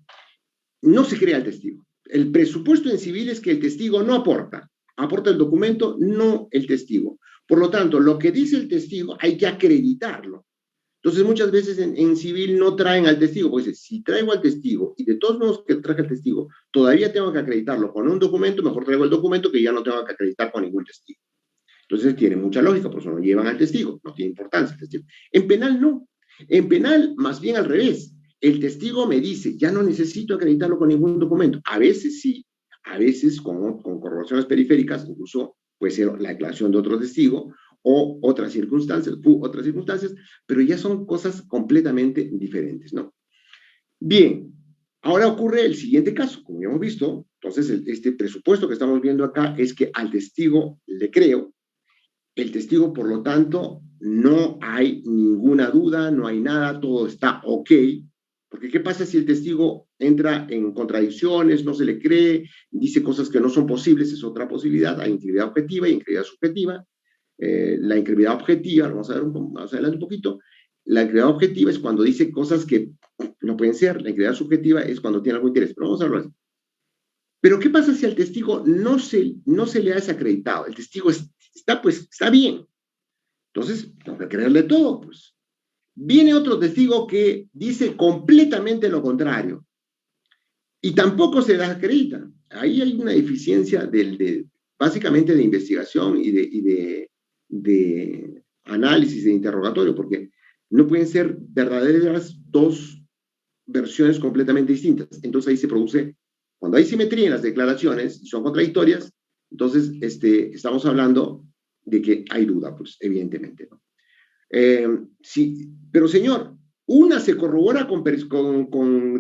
no se cree al testigo. El presupuesto en civil es que el testigo no aporta el documento, no el testigo. Por lo tanto, lo que dice el testigo hay que acreditarlo. Entonces, muchas veces en civil no traen al testigo, porque si traigo al testigo y de todos modos que traje al testigo, todavía tengo que acreditarlo con un documento, mejor traigo el documento que ya no tengo que acreditar con ningún testigo. Entonces, tiene mucha lógica, por eso no llevan al testigo, no tiene importancia el testigo. En penal, no. En penal, más bien al revés. El testigo me dice, ya no necesito acreditarlo con ningún documento. A veces sí, a veces con corroboraciones periféricas, incluso puede ser la declaración de otro testigo o otras circunstancias, pero ya son cosas completamente diferentes, ¿no? Bien, ahora ocurre el siguiente caso, como ya hemos visto. Entonces, este presupuesto que estamos viendo acá es que al testigo le creo. El testigo, por lo tanto, no hay ninguna duda, no hay nada, todo está ok. Porque ¿qué pasa si el testigo entra en contradicciones, no se le cree, dice cosas que no son posibles? Es otra posibilidad. Hay integridad objetiva y integridad subjetiva. La integridad objetiva, lo vamos a ver más adelante un poquito. La integridad objetiva es cuando dice cosas que no pueden ser. La integridad subjetiva es cuando tiene algún interés. Pero vamos a hablar así. Pero ¿qué pasa si al testigo no se le ha desacreditado? El testigo está bien. Entonces, tengo que creerle todo, pues. Viene otro testigo que dice completamente lo contrario y tampoco se desacredita. Ahí hay una deficiencia básicamente de investigación y de análisis, de interrogatorio, porque no pueden ser verdaderas dos versiones completamente distintas. Entonces ahí se produce, cuando hay simetría en las declaraciones y son contradictorias, entonces estamos hablando de que hay duda, pues, evidentemente, ¿no? Sí, pero señor, una se corrobora con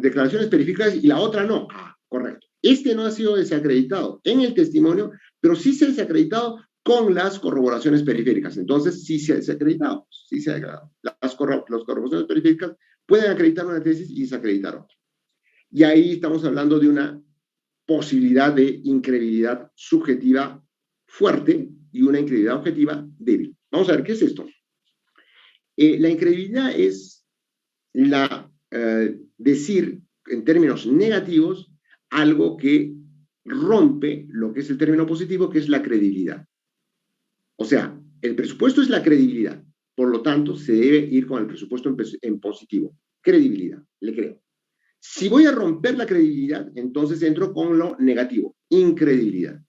declaraciones periféricas y la otra no. Ah, correcto. Este no ha sido desacreditado en el testimonio, pero sí se ha desacreditado con las corroboraciones periféricas. Entonces, sí se ha desacreditado. Sí se ha desacreditado. Las corroboraciones periféricas pueden acreditar una tesis y desacreditar otra. Y ahí estamos hablando de una posibilidad de incredibilidad subjetiva fuerte y una incredibilidad objetiva débil. Vamos a ver, ¿qué es esto? La incredibilidad es decir en términos negativos algo que rompe lo que es el término positivo, que es la credibilidad. O sea, el presupuesto es la credibilidad. Por lo tanto, se debe ir con el presupuesto en positivo. Credibilidad, le creo. Si voy a romper la credibilidad, entonces entro con lo negativo, incredibilidad.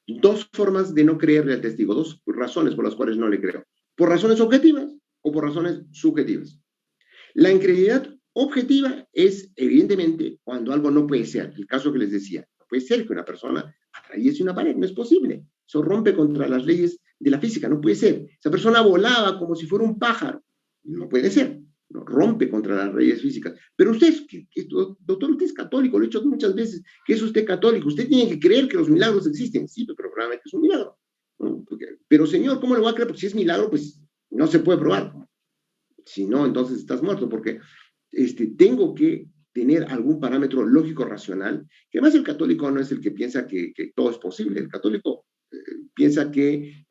Dos formas de no creerle al testigo, dos razones por las cuales no le creo. Por razones objetivas o por razones subjetivas. La incredulidad objetiva es, evidentemente, cuando algo no puede ser. El caso que les decía, no puede ser que una persona atraviese una pared, no es posible. Eso rompe contra las leyes de la física, no puede ser. Esa persona volaba como si fuera un pájaro, no puede ser. No, rompe contra las leyes físicas. Pero usted, doctor, usted es católico, lo he dicho muchas veces, que es usted católico, usted tiene que creer que los milagros existen. Sí, pero probablemente es un milagro. ¿No? Pero señor, ¿cómo le voy a creer? Porque si es milagro, pues no se puede probar. Si no, entonces estás muerto, porque tengo que tener algún parámetro lógico racional, que además el católico no es el que piensa que todo es posible. El católico piensa que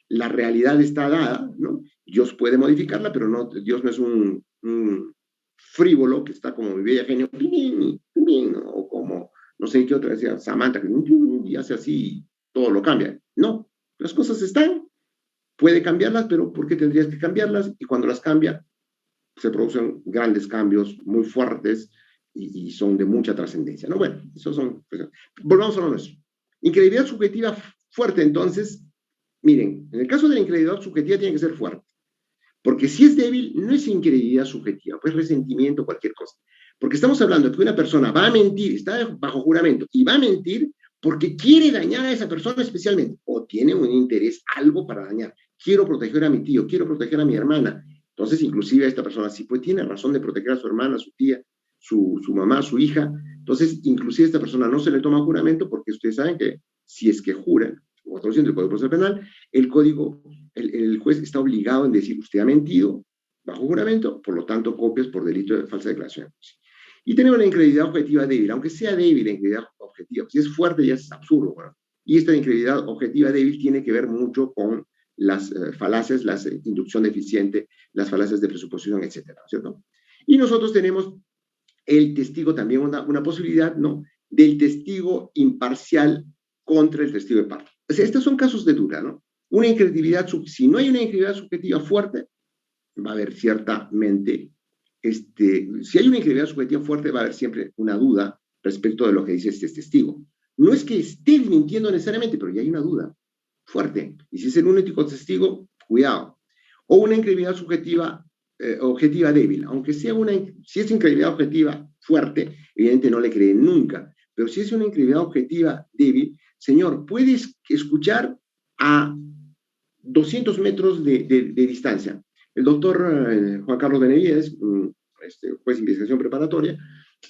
la realidad está dada, ¿no? Dios puede modificarla, pero no, Dios no es un frívolo que está como mi bella genio, ¿no? O como, no sé qué otra decía, Samantha, que y hace así, todo lo cambia. No, las cosas están, puede cambiarlas, pero ¿por qué tendrías que cambiarlas? Y cuando las cambia, se producen grandes cambios muy fuertes y son de mucha trascendencia, ¿no? Bueno, esos son... Pues, volvamos a lo nuestro. Incredibilidad subjetiva fuerte, entonces, miren, en el caso de la incredibilidad subjetiva tiene que ser fuerte, porque si es débil, no es incredibilidad subjetiva, pues resentimiento, cualquier cosa. Porque estamos hablando de que una persona va a mentir, está bajo juramento, y va a mentir porque quiere dañar a esa persona especialmente, o tiene un interés, algo para dañar. Quiero proteger a mi tío, quiero proteger a mi hermana. Entonces, inclusive esta persona sí, pues tiene razón de proteger a su hermana, a su tía, su mamá, su hija. Entonces, inclusive a esta persona no se le toma juramento porque ustedes saben que si es que juran, 400 del Código Procesal Penal, el juez está obligado en decir, usted ha mentido bajo juramento, por lo tanto, copias por delito de falsa declaración. Y tenemos la incredulidad objetiva débil, aunque sea débil la incredulidad objetiva, si es fuerte ya es absurdo. Bueno. Y esta incredulidad objetiva débil tiene que ver mucho con las falacias, la inducción deficiente, las falacias de presuposición, etcétera, ¿cierto? Y nosotros tenemos el testigo también, una posibilidad, ¿no?, del testigo imparcial contra el testigo de parte. O sea, estos son casos de duda, ¿no? Una incredibilidad, si no hay una incredibilidad subjetiva fuerte, va a haber ciertamente, si hay una incredibilidad subjetiva fuerte, va a haber siempre una duda respecto de lo que dice este testigo. No es que esté mintiendo necesariamente, pero ya hay una duda fuerte. Y si es el único testigo, cuidado. O una incredibilidad subjetiva, objetiva débil. Aunque sea si es incredibilidad objetiva fuerte, evidentemente no le creen nunca. Pero si es una incredibilidad objetiva débil, señor, puedes escuchar a 200 metros de distancia. El doctor Juan Carlos Benavides, juez de investigación preparatoria,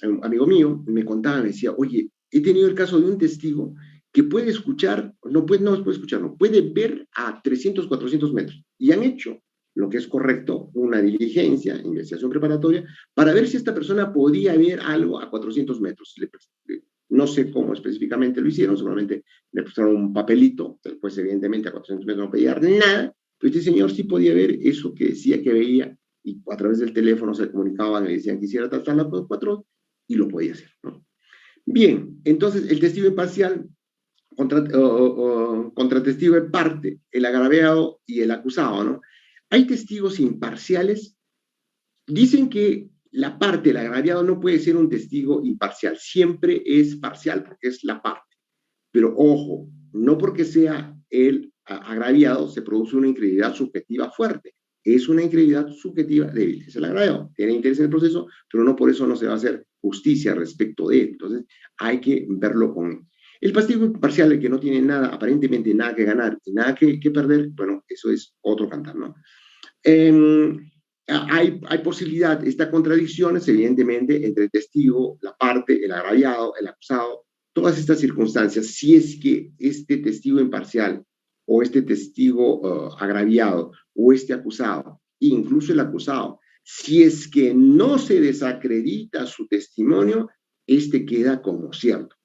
un amigo mío, me contaba, me decía, oye, he tenido el caso de un testigo que puede escuchar, no puede escuchar, no, puede ver a 300, 400 metros. Y han hecho lo que es correcto, una diligencia, investigación preparatoria, para ver si esta persona podía ver algo a 400 metros. No sé cómo específicamente lo hicieron, seguramente le pusieron un papelito, después evidentemente a 400 metros no podía ver nada, pero este señor sí podía ver eso que decía que veía, y a través del teléfono se comunicaban y le decían que hiciera tal la 4, y lo podía hacer, ¿no? Bien, entonces el testigo imparcial contra testigo de parte, el agraviado y el acusado, ¿no? Hay testigos imparciales, dicen que la parte, el agraviado, no puede ser un testigo imparcial, siempre es parcial porque es la parte. Pero ojo, no porque sea el agraviado se produce una incredulidad subjetiva fuerte, es una incredulidad subjetiva débil, es el agraviado, tiene interés en el proceso, pero no por eso no se va a hacer justicia respecto de él. Entonces hay que verlo con el testigo imparcial, el que no tiene nada, aparentemente nada que ganar y nada que perder, bueno, eso es otro cantar, ¿no? Hay posibilidad, estas contradicciones, evidentemente, entre el testigo, la parte, el agraviado, el acusado, todas estas circunstancias, si es que este testigo imparcial o este testigo agraviado o este acusado, incluso el acusado, si es que no se desacredita su testimonio, queda como cierto.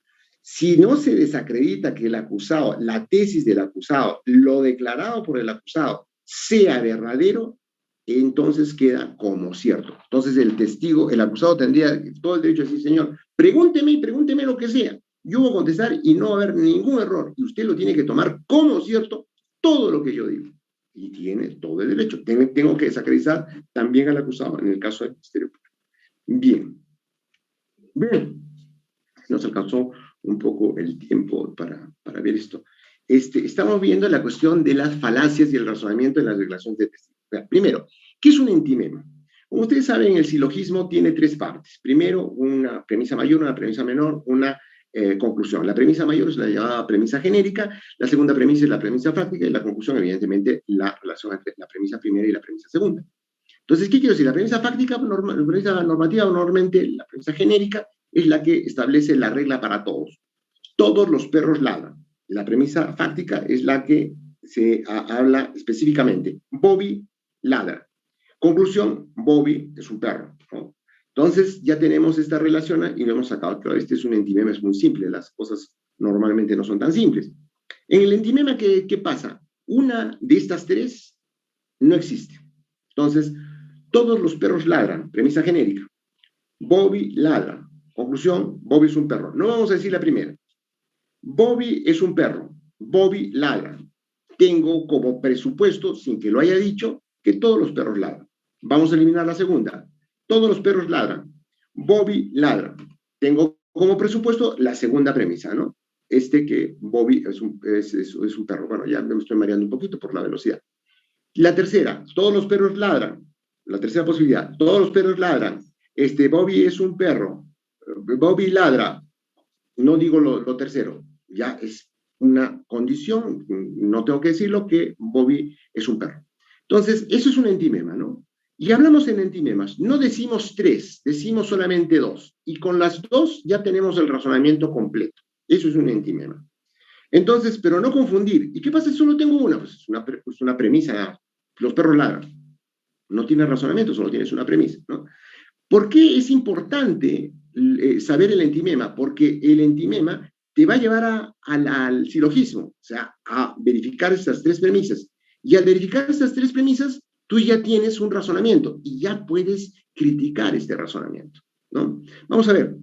Si no se desacredita que el acusado, la tesis del acusado, lo declarado por el acusado, sea verdadero, entonces queda como cierto. Entonces el testigo, el acusado tendría todo el derecho a decir, señor, pregúnteme lo que sea. Yo voy a contestar y no va a haber ningún error. Y usted lo tiene que tomar como cierto todo lo que yo digo. Y tiene todo el derecho. Tengo que desacreditar también al acusado en el caso del Ministerio Público. Bien. Bien, nos alcanzó un poco el tiempo para ver esto. Estamos viendo la cuestión de las falacias y el razonamiento en las regulaciones de testigo. Primero, ¿qué es un entimema? Como ustedes saben, el silogismo tiene tres partes. Primero, una premisa mayor, una premisa menor, una conclusión. La premisa mayor es la llamada premisa genérica, la segunda premisa es la premisa fáctica y la conclusión, evidentemente, la relación entre la premisa primera y la premisa segunda. Entonces, ¿qué quiero decir? La premisa fáctica, la premisa normativa, normalmente la premisa genérica es la que establece la regla para todos. Todos los perros ladran. La premisa fáctica es la que se habla específicamente. Bobby ladra. Conclusión, Bobby es un perro, ¿no? Entonces, ya tenemos esta relación y lo hemos sacado. Claro, este es un entimema, es muy simple. Las cosas normalmente no son tan simples. En el entimema, ¿qué pasa? Una de estas tres no existe. Entonces, todos los perros ladran, premisa genérica. Bobby ladra. Conclusión, Bobby es un perro. No vamos a decir la primera. Bobby es un perro. Bobby ladra. Tengo como presupuesto, sin que lo haya dicho, que todos los perros ladran. Vamos a eliminar la segunda. Todos los perros ladran. Bobby ladra. Tengo como presupuesto la segunda premisa, ¿no? Que Bobby es un perro. Bueno, ya me estoy mareando un poquito por la velocidad. La tercera, todos los perros ladran. La tercera posibilidad, todos los perros ladran. Bobby es un perro. Bobby ladra. No digo lo tercero. Ya es una condición, no tengo que decirlo, que Bobby es un perro. Entonces, eso es un entimema, ¿no? Y hablamos en entimemas. No decimos tres, decimos solamente dos. Y con las dos ya tenemos el razonamiento completo. Eso es un entimema. Entonces, pero no confundir. ¿Y qué pasa si solo tengo una? Pues es una premisa. Los perros ladran. No tienes razonamiento, solo tienes una premisa, ¿no? ¿Por qué es importante saber el entimema? Porque el entimema te va a llevar al silogismo, o sea, a verificar estas tres premisas. Y al verificar estas tres premisas, tú ya tienes un razonamiento y ya puedes criticar este razonamiento, ¿no? Vamos a ver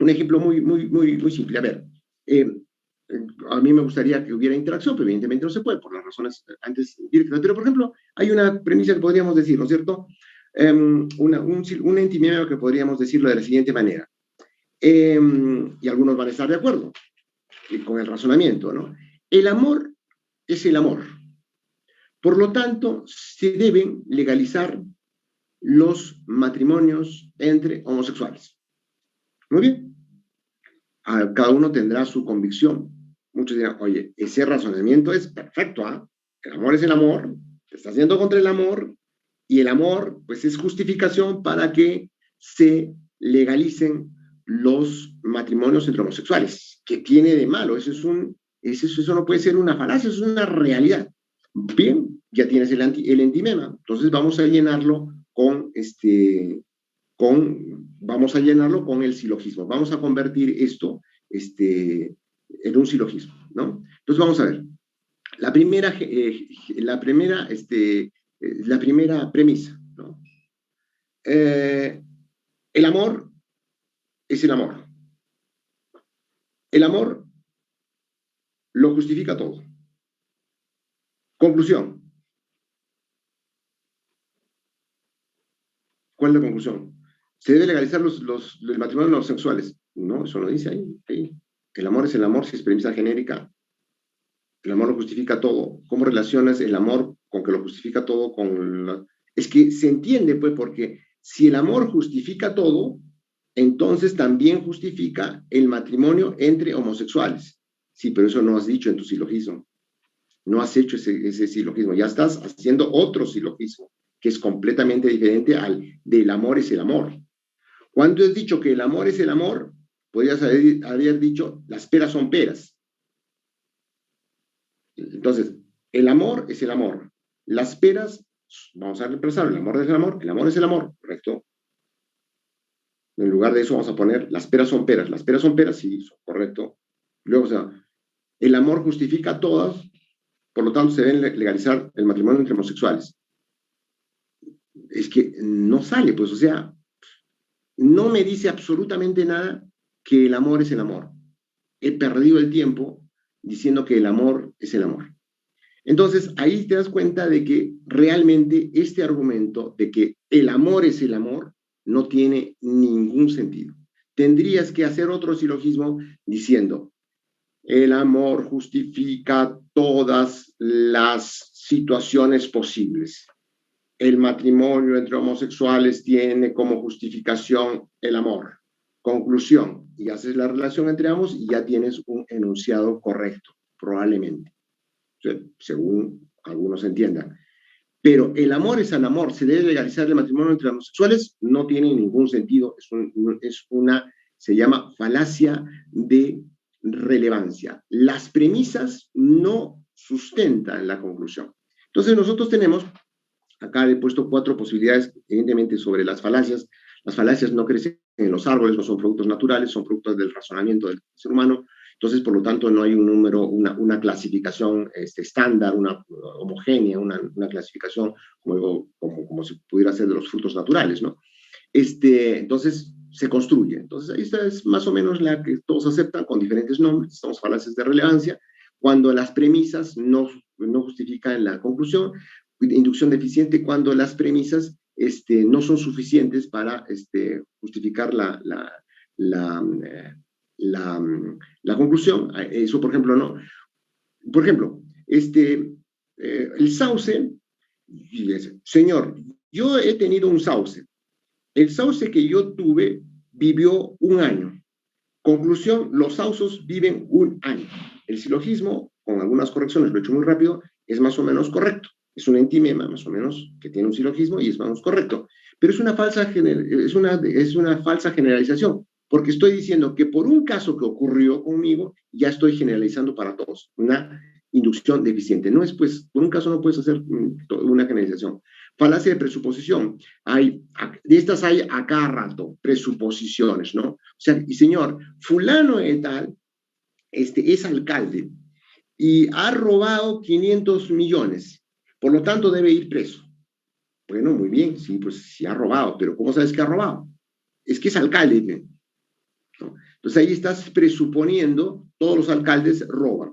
un ejemplo muy simple. A ver, a mí me gustaría que hubiera interacción, pero evidentemente no se puede por las razones antes directas. Pero, por ejemplo, hay una premisa que podríamos decir, ¿no es cierto? Un entimema que podríamos decirlo de la siguiente manera. Y algunos van a estar de acuerdo con el razonamiento, ¿no? El amor es el amor. Por lo tanto, se deben legalizar los matrimonios entre homosexuales. Muy bien. Cada uno tendrá su convicción. Muchos dirán, oye, ese razonamiento es perfecto, ¿ah? El amor es el amor, te estás yendo contra el amor, y el amor, pues, es justificación para que se legalicen los matrimonios entre homosexuales. ¿Qué tiene de malo? Eso no puede ser una falacia, eso es una realidad. Bien, ya tienes el entimema, entonces vamos a llenarlo vamos a llenarlo con el silogismo. Vamos a convertir esto en un silogismo, ¿no? Entonces vamos a ver. La primera premisa, ¿no? El amor es el amor. El amor lo justifica todo. Conclusión. ¿Cuál es la conclusión? ¿Se debe legalizar el matrimonio de los homosexuales? No, eso lo dice ahí. El amor es el amor si es premisa genérica. El amor lo justifica todo. ¿Cómo relacionas el amor con que lo justifica todo? Es que se entiende, pues, porque si el amor justifica todo, entonces también justifica el matrimonio entre homosexuales. Sí, pero eso no has dicho en tu silogismo. No has hecho ese silogismo. Ya estás haciendo otro silogismo, que es completamente diferente al del amor es el amor. Cuando has dicho que el amor es el amor, podrías haber dicho las peras son peras. Entonces, el amor es el amor. Las peras, vamos a reemplazar, el amor es el amor, ¿correcto? En lugar de eso vamos a poner las peras son peras. Las peras son peras, sí, correcto. Luego, o sea, el amor justifica todas, por lo tanto se debe legalizar el matrimonio entre homosexuales. Es que no sale, pues, o sea, no me dice absolutamente nada que el amor es el amor. He perdido el tiempo diciendo que el amor es el amor. Entonces, ahí te das cuenta de que realmente este argumento de que el amor es el amor no tiene ningún sentido. tendrías que hacer otro silogismo diciendo, el amor justifica todas las situaciones posibles. El matrimonio entre homosexuales tiene como justificación el amor. Conclusión, y haces la relación entre ambos y ya tienes un enunciado correcto, probablemente, según algunos entiendan. Pero el amor es el amor, ¿se debe legalizar el matrimonio entre homosexuales? No tiene ningún sentido, se llama falacia de relevancia. Las premisas no sustentan la conclusión. Entonces nosotros tenemos, acá he puesto 4 posibilidades, evidentemente, sobre las falacias. Las falacias no crecen en los árboles, no son productos naturales, son productos del razonamiento del ser humano. Entonces, por lo tanto, no hay un número, una clasificación estándar, una homogénea, una clasificación como si pudiera ser de los frutos naturales, ¿no? Entonces, se construye. Entonces, ahí está, es más o menos la que todos aceptan con diferentes nombres. Estamos falacias de relevancia, cuando las premisas no justifican la conclusión. Inducción deficiente, cuando las premisas no son suficientes para justificar la conclusión. Eso, por ejemplo, no. Por ejemplo, el sauce, señor, yo he tenido un sauce. El sauce que yo tuve vivió 1 año. Conclusión, los sauces viven 1 año. El silogismo, con algunas correcciones, lo he hecho muy rápido, es más o menos correcto. Es un entimema, más o menos, que tiene un silogismo y es más o menos correcto. Pero es una falsa generalización, porque estoy diciendo que por un caso que ocurrió conmigo, ya estoy generalizando para todos. Una inducción deficiente. No es, pues, por un caso no puedes hacer una generalización. Falacia de presuposición. De estas hay a cada rato, presuposiciones, ¿no? O sea, y señor, fulano de tal, es alcalde y ha robado 500 millones, por lo tanto debe ir preso. Bueno, muy bien, sí, pues sí ha robado, pero ¿cómo sabes que ha robado? Es que es alcalde, ¿no? Entonces ahí estás presuponiendo, todos los alcaldes roban.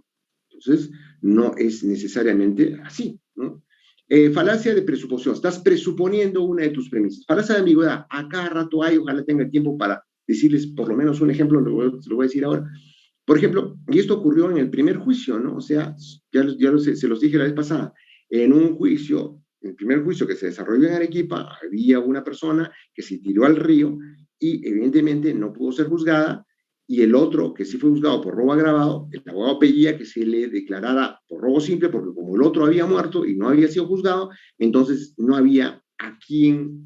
Entonces, no es necesariamente así, ¿no? Falacia de presuposición, estás presuponiendo una de tus premisas. Falacia de ambigüedad, a cada rato hay, ojalá tenga tiempo para decirles por lo menos un ejemplo, lo voy a decir ahora. Por ejemplo, y esto ocurrió en el primer juicio, ¿no? O sea, se los dije la vez pasada, en un juicio, el primer juicio que se desarrolló en Arequipa, había una persona que se tiró al río y evidentemente no pudo ser juzgada, y el otro, que sí fue juzgado por robo agravado, el abogado pedía que se le declarara por robo simple, porque como el otro había muerto y no había sido juzgado, entonces no había a quien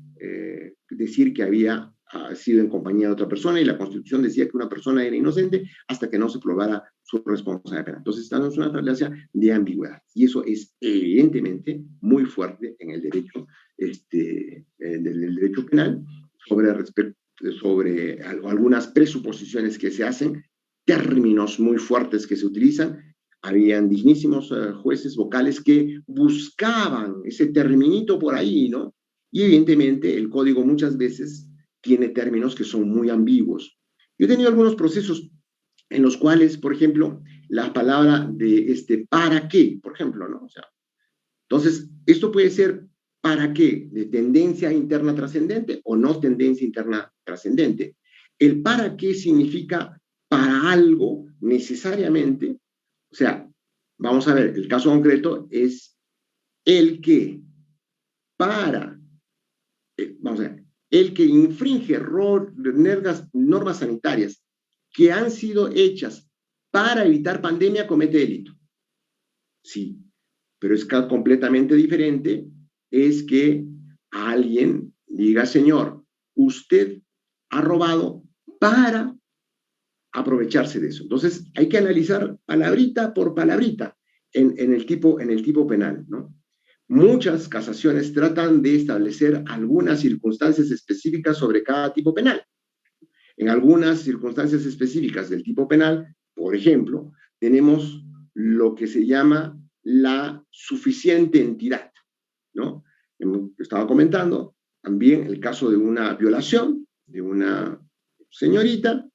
decir que había sido en compañía de otra persona, y la Constitución decía que una persona era inocente hasta que no se probara su responsabilidad penal. Entonces estamos en una falacia de ambigüedad, y eso es evidentemente muy fuerte en el derecho, del derecho penal, sobre algunas presuposiciones que se hacen, términos muy fuertes que se utilizan. Habían dignísimos jueces vocales que buscaban ese terminito por ahí, ¿no? Y evidentemente el código muchas veces tiene términos que son muy ambiguos. Yo he tenido algunos procesos en los cuales, por ejemplo, la palabra de ¿para qué? Por ejemplo, ¿no? O sea, entonces, esto puede ser ¿para qué? De tendencia interna trascendente o no tendencia interna trascendente. El ¿para qué? Significa para algo necesariamente. O sea, vamos a ver, el caso concreto es el que para, vamos a ver, el que infringe normas sanitarias que han sido hechas para evitar pandemia comete delito. Sí, pero es completamente diferente es que alguien diga, señor, usted ha robado para aprovecharse de eso. Entonces, hay que analizar palabrita por palabrita en el tipo penal, ¿no? Muchas casaciones tratan de establecer algunas circunstancias específicas sobre cada tipo penal. En algunas circunstancias específicas del tipo penal, por ejemplo, tenemos lo que se llama la suficiente entidad, ¿no? Estaba comentando también el caso de una violación de una señorita.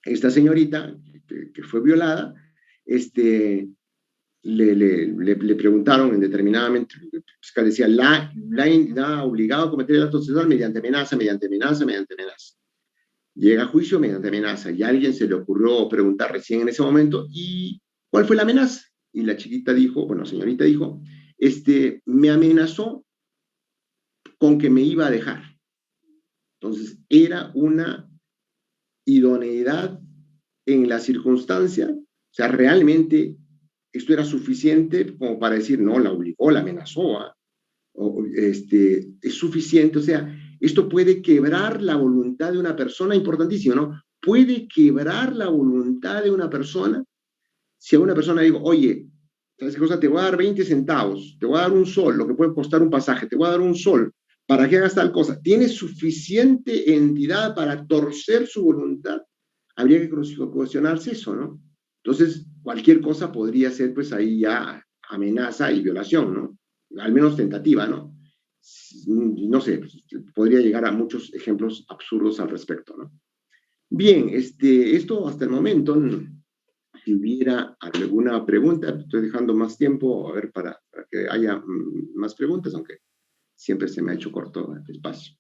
Esta señorita que fue violada, le preguntaron indeterminadamente, el fiscal decía, la ha obligado a cometer el acto sexual mediante amenaza. Llega a juicio mediante amenaza y a alguien se le ocurrió preguntar recién en ese momento, ¿y cuál fue la amenaza? Y la chiquita dijo, bueno, señorita dijo, me amenazó con que me iba a dejar. Entonces, era una idoneidad en la circunstancia, o sea, realmente esto era suficiente como para decir, no, la obligó, la amenazó, ¿ah? Es suficiente, o sea, esto puede quebrar la voluntad de una persona, importantísimo, ¿no? Puede quebrar la voluntad de una persona si a una persona digo, oye, ¿sabes qué cosa? Te voy a dar 20 centavos, te voy a dar un sol, lo que puede costar un pasaje, te voy a dar un sol, ¿para que hagas tal cosa? ¿Tiene suficiente entidad para torcer su voluntad? Habría que cuestionarse eso, ¿no? Entonces, cualquier cosa podría ser, pues ahí ya amenaza y violación, ¿no? Al menos tentativa, ¿no? No sé, podría llegar a muchos ejemplos absurdos al respecto, ¿no? Bien, esto hasta el momento, si hubiera alguna pregunta, estoy dejando más tiempo, a ver, para que haya más preguntas, aunque siempre se me ha hecho corto el espacio.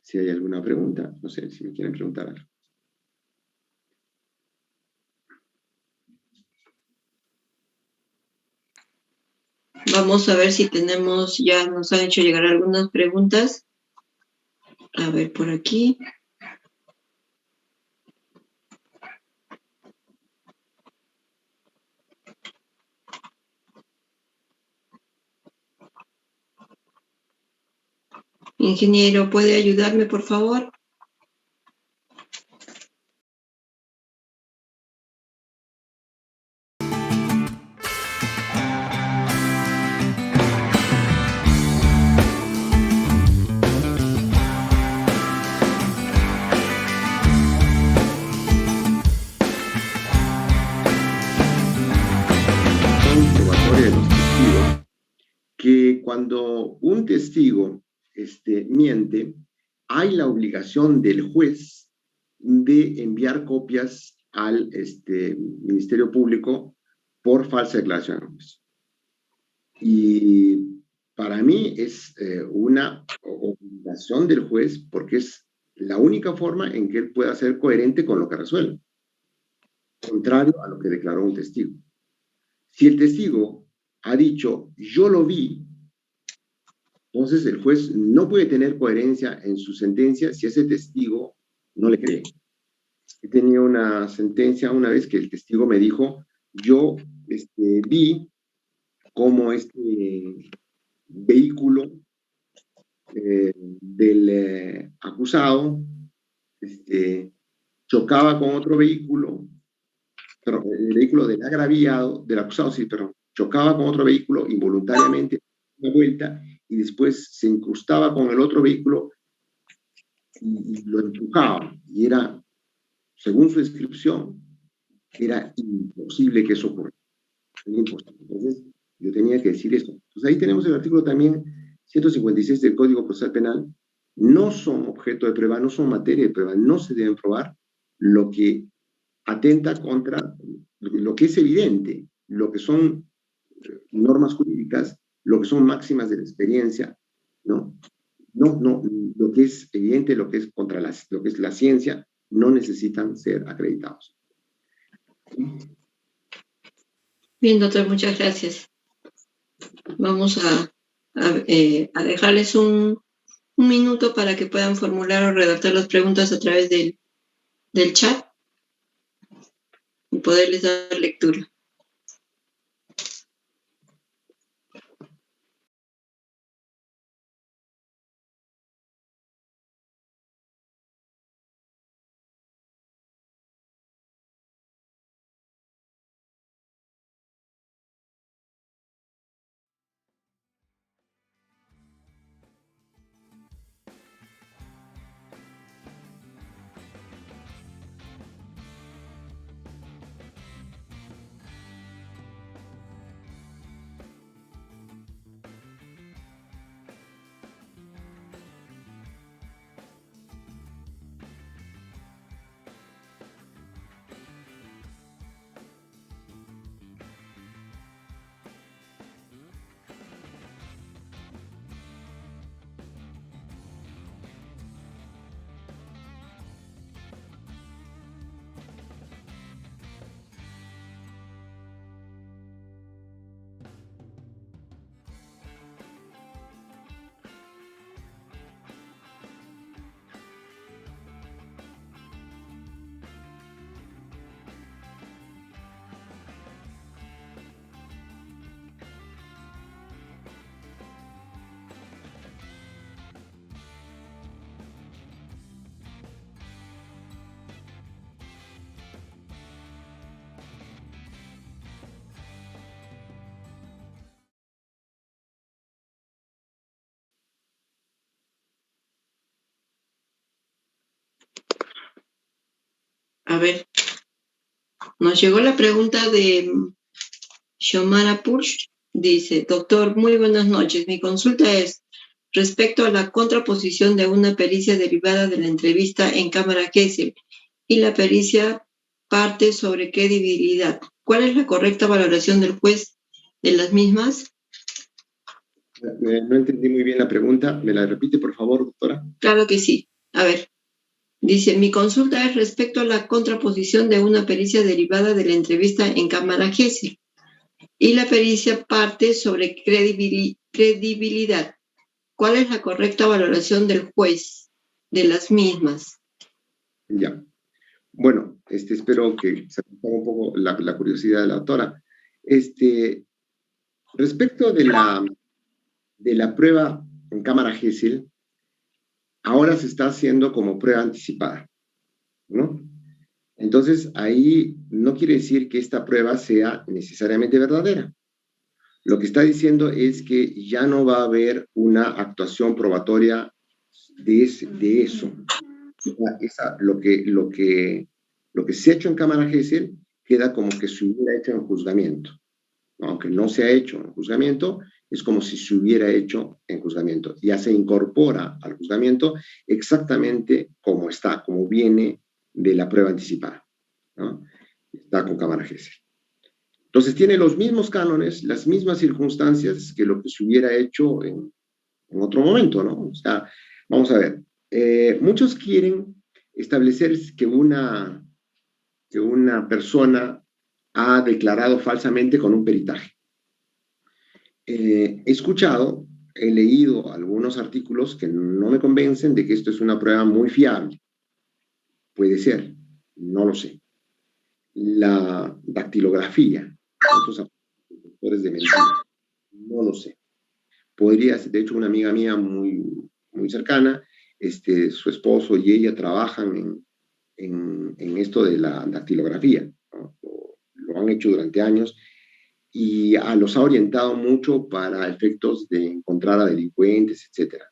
Si hay alguna pregunta, no sé si me quieren preguntar algo. Vamos a ver si tenemos, ya nos han hecho llegar algunas preguntas. A ver, por aquí. Ingeniero, ¿puede ayudarme, por favor? Probatoria de los testigos, que cuando un testigo miente, hay la obligación del juez de enviar copias al Ministerio Público por falsa declaración. Y para mí es una obligación del juez porque es la única forma en que él pueda ser coherente con lo que resuelve, contrario a lo que declaró un testigo. Si el testigo ha dicho, yo lo vi, entonces el juez no puede tener coherencia en su sentencia si ese testigo no le cree. He tenido una sentencia una vez que el testigo me dijo, yo vi cómo vehículo del acusado chocaba con otro vehículo, pero el vehículo del agraviado, del acusado, sí, pero chocaba con otro vehículo involuntariamente, una vuelta, y después se incrustaba con el otro vehículo y lo empujaba. Y era, según su descripción, era imposible que eso ocurriera. Imposible. Entonces, yo tenía que decir eso. Pues ahí tenemos el artículo también 156 del Código Procesal Penal. No son objeto de prueba, no son materia de prueba, no se deben probar lo que atenta contra lo que es evidente, lo que son normas jurídicas, lo que son máximas de la experiencia, ¿no? No, lo que es evidente, lo que es contra lo que es la ciencia, no necesitan ser acreditados. Bien, doctor, muchas gracias. Vamos a dejarles un minuto para que puedan formular o redactar las preguntas a través del chat y poderles dar lectura. A ver, nos llegó la pregunta de Xiomara Push. Dice, doctor, muy buenas noches. Mi consulta es respecto a la contraposición de una pericia derivada de la entrevista en cámara Gesell y la pericia parte sobre credibilidad. ¿Cuál es la correcta valoración del juez de las mismas? No entendí muy bien la pregunta. ¿Me la repite, por favor, doctora? Claro que sí. A ver. Dice, mi consulta es respecto a la contraposición de una pericia derivada de la entrevista en cámara Gesell y la pericia parte sobre credibilidad. ¿Cuál es la correcta valoración del juez de las mismas? Ya. Bueno, espero que se me ponga un poco la curiosidad de la doctora. Respecto de la prueba en cámara Gesell, ahora se está haciendo como prueba anticipada, ¿no? Entonces, ahí no quiere decir que esta prueba sea necesariamente verdadera. Lo que está diciendo es que ya no va a haber una actuación probatoria de eso. Lo que se ha hecho en cámara Gesell queda como que se hubiera hecho en juzgamiento. Aunque no se ha hecho en juzgamiento, es como si se hubiera hecho en juzgamiento. Ya se incorpora al juzgamiento exactamente como está, como viene de la prueba anticipada, ¿no? Está con cámara Gesell. Entonces tiene los mismos cánones, las mismas circunstancias que lo que se hubiera hecho en otro momento, ¿no? O sea, vamos a ver, muchos quieren establecer que una persona ha declarado falsamente con un peritaje. He escuchado, he leído algunos artículos que no me convencen de que esto es una prueba muy fiable. Puede ser, no lo sé. La dactilografía, estos autores de mentira, no lo sé. Podría ser, de hecho, una amiga mía muy, muy cercana, su esposo y ella trabajan en esto de la dactilografía, ¿no? Lo han hecho durante años y los ha orientado mucho para efectos de encontrar a delincuentes, etc.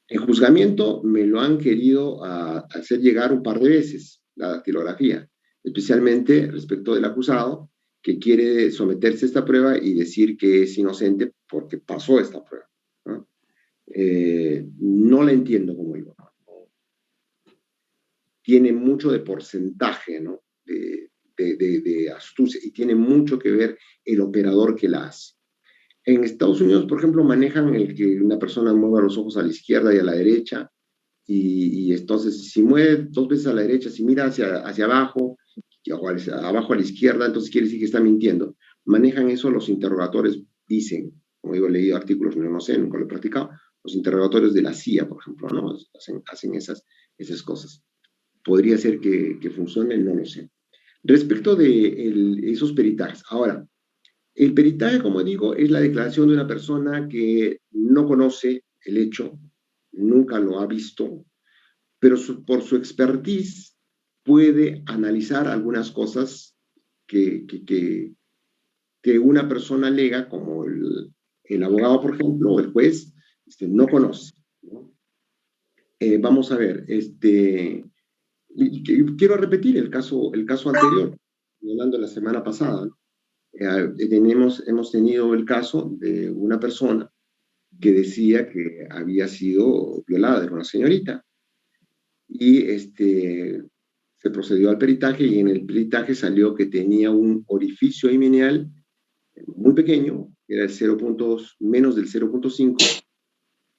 En juzgamiento me lo han querido hacer llegar un par de veces, la dactilografía, especialmente respecto del acusado, que quiere someterse a esta prueba y decir que es inocente porque pasó esta prueba, ¿no? No la entiendo como digo. Tiene mucho de porcentaje, ¿no? De astucia, y tiene mucho que ver el operador que la hace. En Estados Unidos, por ejemplo, manejan el que una persona mueva los ojos a la izquierda y a la derecha, y entonces si mueve 2 veces a la derecha, si mira hacia abajo, o abajo a la izquierda, entonces quiere decir que está mintiendo. Manejan eso los interrogadores, dicen, como digo, he leído artículos, no sé, nunca lo he practicado, los interrogatorios de la CIA, por ejemplo, ¿no? Hacen esas cosas. Podría ser que funcione, no lo sé. Respecto de esos peritajes, ahora, el peritaje, como digo, es la declaración de una persona que no conoce el hecho, nunca lo ha visto, pero por su expertise puede analizar algunas cosas que una persona alega, como el abogado, por ejemplo, o el juez, no conoce, ¿no? Vamos a ver, quiero repetir el caso anterior, hablando la semana pasada, ¿no? Hemos tenido el caso de una persona que decía que había sido violada, era una señorita, y se procedió al peritaje, y en el peritaje salió que tenía un orificio himeneal muy pequeño, era menos del 0.5,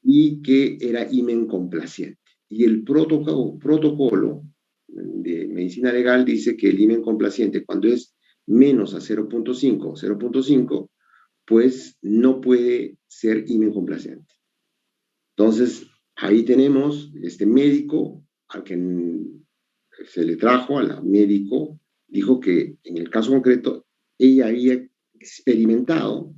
y que era himen complaciente. Y el protocolo de medicina legal dice que el himen complaciente, cuando es menos a 0.5, pues no puede ser himen complaciente. Entonces, ahí tenemos este médico al que se le trajo, a la médico, dijo que en el caso concreto ella había experimentado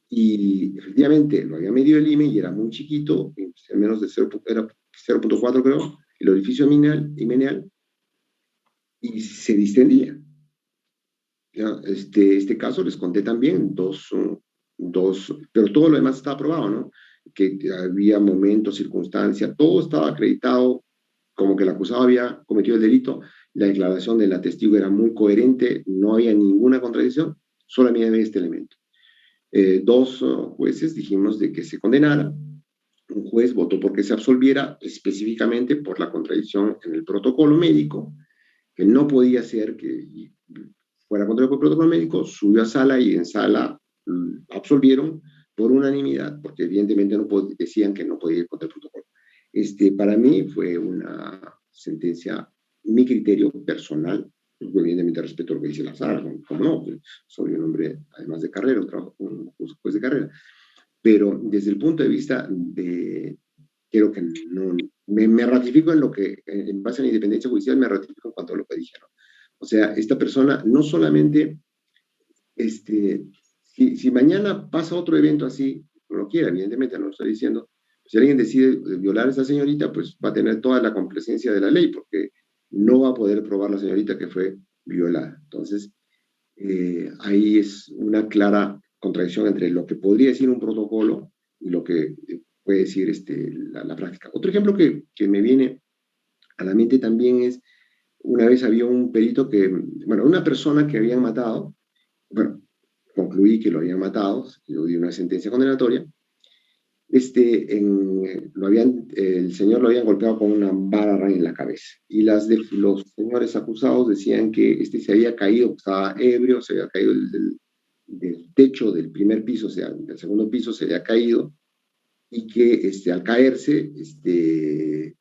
y efectivamente lo había medido el himen y era muy chiquito, menos de 0.4 creo, el orificio himeneal, y se distendía. ¿Ya? Este caso les conté también dos, pero todo lo demás está aprobado, ¿no? Que había momentos, circunstancias, todo estaba acreditado como que el acusado había cometido el delito, la declaración de la testigo era muy coherente, no había ninguna contradicción, solamente había este elemento. Dos jueces dijimos de que se condenara, un juez votó porque se absolviera específicamente por la contradicción en el protocolo médico, que no podía ser que fuera contra el protocolo médico, subió a sala y en sala absolvieron por unanimidad, porque evidentemente no decían que no podía ir contra el protocolo. Para mí fue una sentencia, mi criterio personal, evidentemente respeto lo que dice la sala, como no, soy un hombre, además de carrera, un juez de carrera, pero desde el punto de vista de, creo que no, me ratifico en lo que, en base a la independencia judicial, me ratifico en cuanto a lo que dijeron. O sea, esta persona no solamente, si mañana pasa otro evento así, no lo quiera, evidentemente, no lo estoy diciendo, si alguien decide violar a esa señorita, pues va a tener toda la complacencia de la ley, porque no va a poder probar la señorita que fue violada. Entonces, ahí es una clara contradicción entre lo que podría decir un protocolo y lo que puede decir la práctica. Otro ejemplo que me viene a la mente también es, una vez había un perito bueno, una persona que habían matado, bueno, concluí que lo habían matado, yo di una sentencia condenatoria, el señor lo habían golpeado con una vara en la cabeza. Y los señores acusados decían que se había caído, estaba ebrio, se había caído del techo del primer piso, o sea, del segundo piso se había caído, y que al caerse, se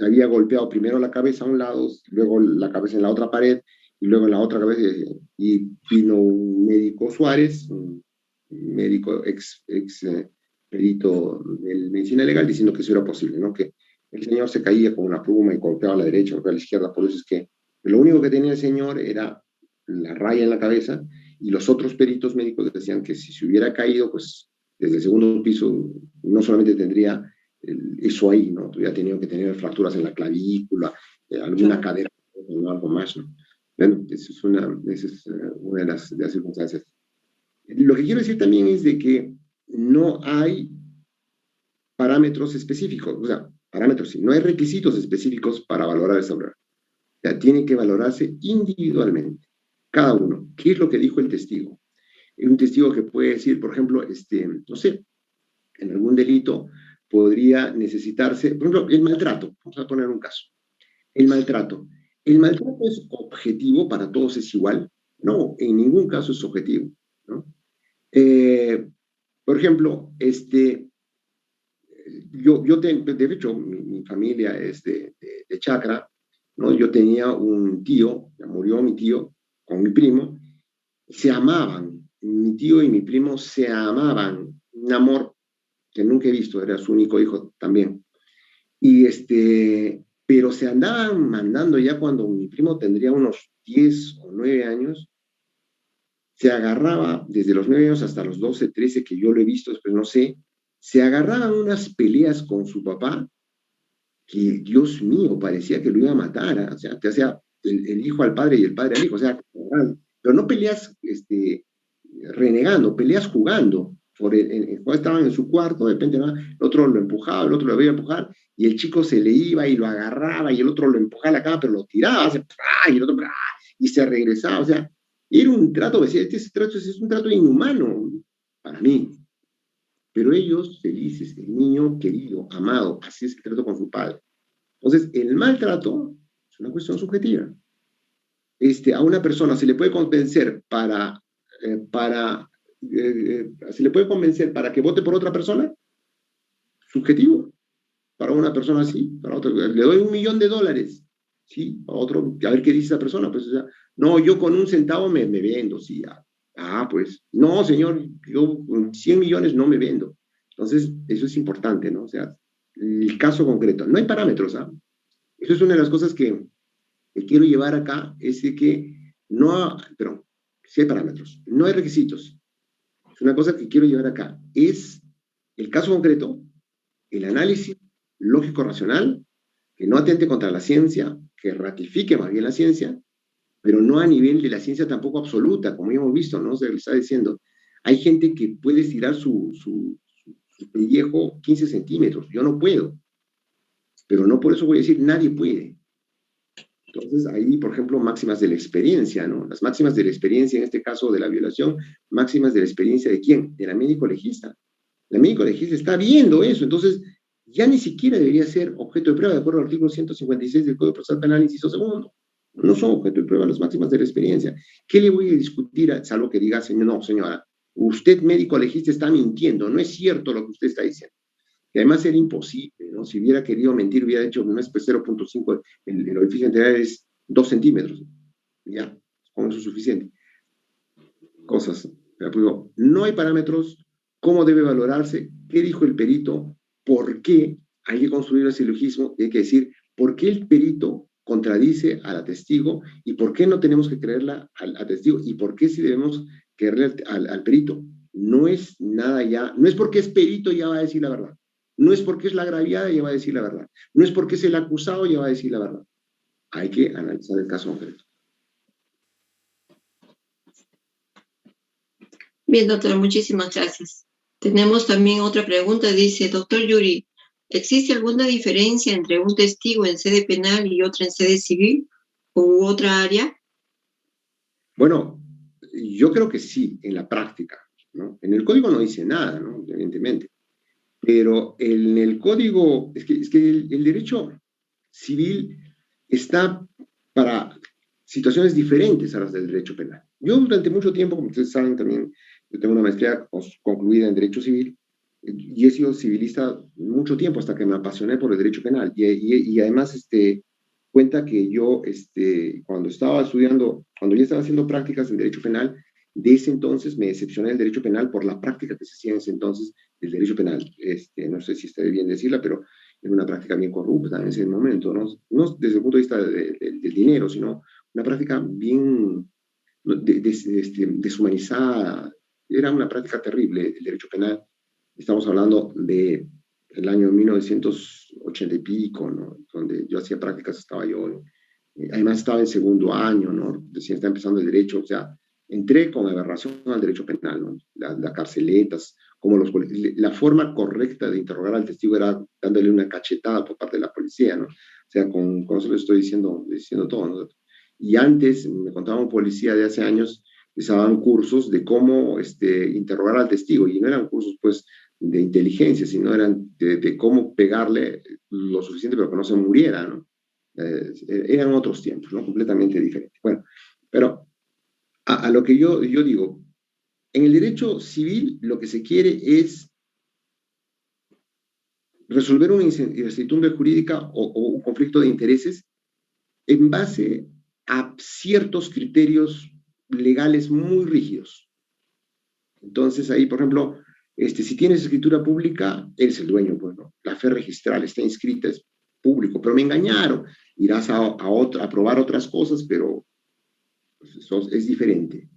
había golpeado primero la cabeza a un lado, luego la cabeza en la otra pared, y luego en la otra cabeza, y vino un médico Suárez, un médico ex perito de medicina legal, diciendo que eso era posible, ¿no? Que el señor se caía con una pluma y golpeaba a la derecha, golpeaba a la izquierda, por eso es que lo único que tenía el señor era la raya en la cabeza, y los otros peritos médicos decían que si se hubiera caído, pues desde el segundo piso no solamente tendría eso ahí, ¿no? Hubiera tenido que tener fracturas en la clavícula, alguna cadera, ¿no? Algo más, ¿no? Bueno, esa es una de las circunstancias. Lo que quiero decir también es de que no hay parámetros específicos, o sea, parámetros, sí, no hay requisitos específicos para valorar esa obra. O sea, tiene que valorarse individualmente, cada uno. ¿Qué es lo que dijo el testigo? Un testigo que puede decir, por ejemplo, no sé, en algún delito podría necesitarse, por ejemplo, el maltrato. Vamos a poner un caso. El maltrato. ¿El maltrato es objetivo para todos es igual? No, en ningún caso es objetivo, ¿no? Por ejemplo, de hecho, mi familia es de Chacra, ¿no? Yo tenía un tío, ya murió mi tío, con mi primo, se amaban, mi tío y mi primo se amaban, un amor que nunca he visto, era su único hijo también. Y pero se andaban mandando ya cuando mi primo tendría unos 10 o 9 años, se agarraba desde los 9 años hasta los 12, 13, que yo lo he visto, después no sé, se agarraban unas peleas con su papá, que Dios mío, parecía que lo iba a matar, o sea, te hacía el hijo al padre y el padre al hijo, o sea, pero no peleas renegando, peleas jugando. Estaban en su cuarto, de repente el otro lo empujaba, el otro lo veía empujar, y el chico se le iba y lo agarraba, y el otro lo empujaba a la cama, pero lo tiraba, y el otro, y se regresaba, o sea, era un trato, decía, trato es un trato inhumano para mí. Pero ellos felices, el niño querido, amado, así es el trato con su padre. Entonces, el maltrato es una cuestión subjetiva. A una persona se le puede convencer se le puede convencer para que vote por otra persona, subjetivo. Para una persona así, para otra, le doy $1 millón, ¿sí? A otro, a ver qué dice esa persona, pues, o sea, no, yo con 1 centavo me vendo, sí, pues, no, señor, yo con 100 millones no me vendo. Entonces, eso es importante, ¿no? O sea, el caso concreto, no hay parámetros, ¿ah? Eso es una de las cosas que quiero llevar acá, es de que pero sí hay parámetros, no hay requisitos. Es una cosa que quiero llevar acá, es el caso concreto, el análisis lógico-racional, que no atente contra la ciencia, que ratifique más bien la ciencia, pero no a nivel de la ciencia tampoco absoluta, como ya hemos visto, ¿no? Se le está diciendo, hay gente que puede estirar su pellejo 15 centímetros, yo no puedo. pero no por eso voy a decir nadie puede. Entonces, ahí, por ejemplo, máximas de la experiencia, ¿no? Las máximas de la experiencia, en este caso de la violación, máximas de la experiencia ¿de quién? De la médico legista. La médico legista está viendo eso, entonces ya ni siquiera debería ser objeto de prueba, de acuerdo al artículo 156 del Código Procesal Penal, inciso segundo. No son objeto de prueba las máximas de la experiencia. ¿Qué le voy a discutir, salvo que diga, señor, no, señora, usted médico legista está mintiendo, no es cierto lo que usted está diciendo? Que además era imposible, ¿no? Si hubiera querido mentir, hubiera hecho, no es pues 0.5, el orificio integral es 2 centímetros. Ya, con eso es suficiente. Cosas. Pero no hay parámetros, cómo debe valorarse, qué dijo el perito, por qué hay que construir el silogismo, y hay que decir por qué el perito contradice al testigo y por qué no tenemos que creerla al testigo y por qué sí debemos creerle al perito. No es nada ya, no es porque es perito ya va a decir la verdad. No es porque es la agraviada ya va a decir la verdad. No es porque es el acusado ya va a decir la verdad. Hay que analizar el caso concreto. Bien, doctora, muchísimas gracias. Tenemos también otra pregunta, dice, doctor Yuri, ¿existe alguna diferencia entre un testigo en sede penal y otro en sede civil u otra área? Bueno, yo creo que sí, en la práctica, ¿no? En el código no dice nada, ¿no? Evidentemente. Pero en el código, es que el derecho civil está para situaciones diferentes a las del derecho penal. Yo durante mucho tiempo, como ustedes saben también, yo tengo una maestría concluida en Derecho Civil y he sido civilista mucho tiempo hasta que me apasioné por el derecho penal. Y además, cuenta que yo, cuando estaba estudiando, cuando ya estaba haciendo prácticas en derecho penal, de ese entonces me decepcioné del derecho penal por la práctica que se hacía en ese entonces del derecho penal. No sé si está bien decirla, pero era una práctica bien corrupta en ese momento, ¿no? No desde el punto de vista del dinero, sino una práctica bien deshumanizada. Era una práctica terrible el derecho penal. Estamos hablando de el año 1980 y pico, ¿no? Donde yo hacía prácticas, estaba yo, además estaba en segundo año, ¿no? Recién estaba empezando el derecho, o sea, entré con aberración al derecho penal, ¿no? Las carceletas, como la forma correcta de interrogar al testigo era dándole una cachetada por parte de la policía, ¿no? O sea, con eso le estoy diciendo todo, ¿no? Y antes, me contaba un policía de hace años, les daban cursos de cómo interrogar al testigo, y no eran cursos, pues, de inteligencia, sino eran de cómo pegarle lo suficiente para que no se muriera, ¿no? Eran otros tiempos, ¿no? Completamente diferentes. Bueno, pero a lo que yo digo, en el derecho civil lo que se quiere es resolver una incertidumbre jurídica o un conflicto de intereses en base a ciertos criterios legales muy rígidos. Entonces ahí, por ejemplo, si tienes escritura pública, eres el dueño, pues, ¿no? La fe registral está inscrita, es público, pero me engañaron. Irás a probar otras cosas, pero pues, eso es diferente.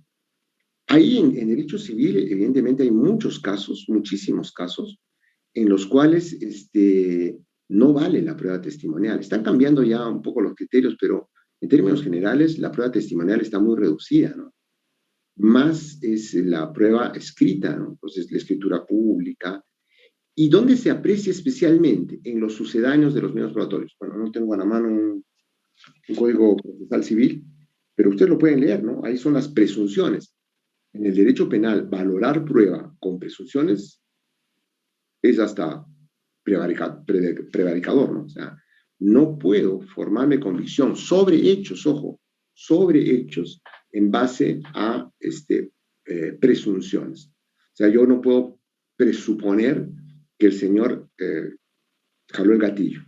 Ahí en derecho civil, evidentemente, hay muchos casos, muchísimos casos, en los cuales no vale la prueba testimonial. Están cambiando ya un poco los criterios, pero en términos generales, la prueba testimonial está muy reducida, ¿no? Más es la prueba escrita, ¿no? Entonces, la escritura pública. ¿Y dónde se aprecia especialmente? En los sucedáneos de los medios probatorios. Bueno, no tengo a la mano un código procesal civil, pero ustedes lo pueden leer, ¿no? Ahí son las presunciones. En el derecho penal, valorar prueba con presunciones es hasta prevaricador, ¿no? O sea, no puedo formarme convicción sobre hechos, ojo, sobre hechos en base a presunciones. O sea, yo no puedo presuponer que el señor jaló el gatillo.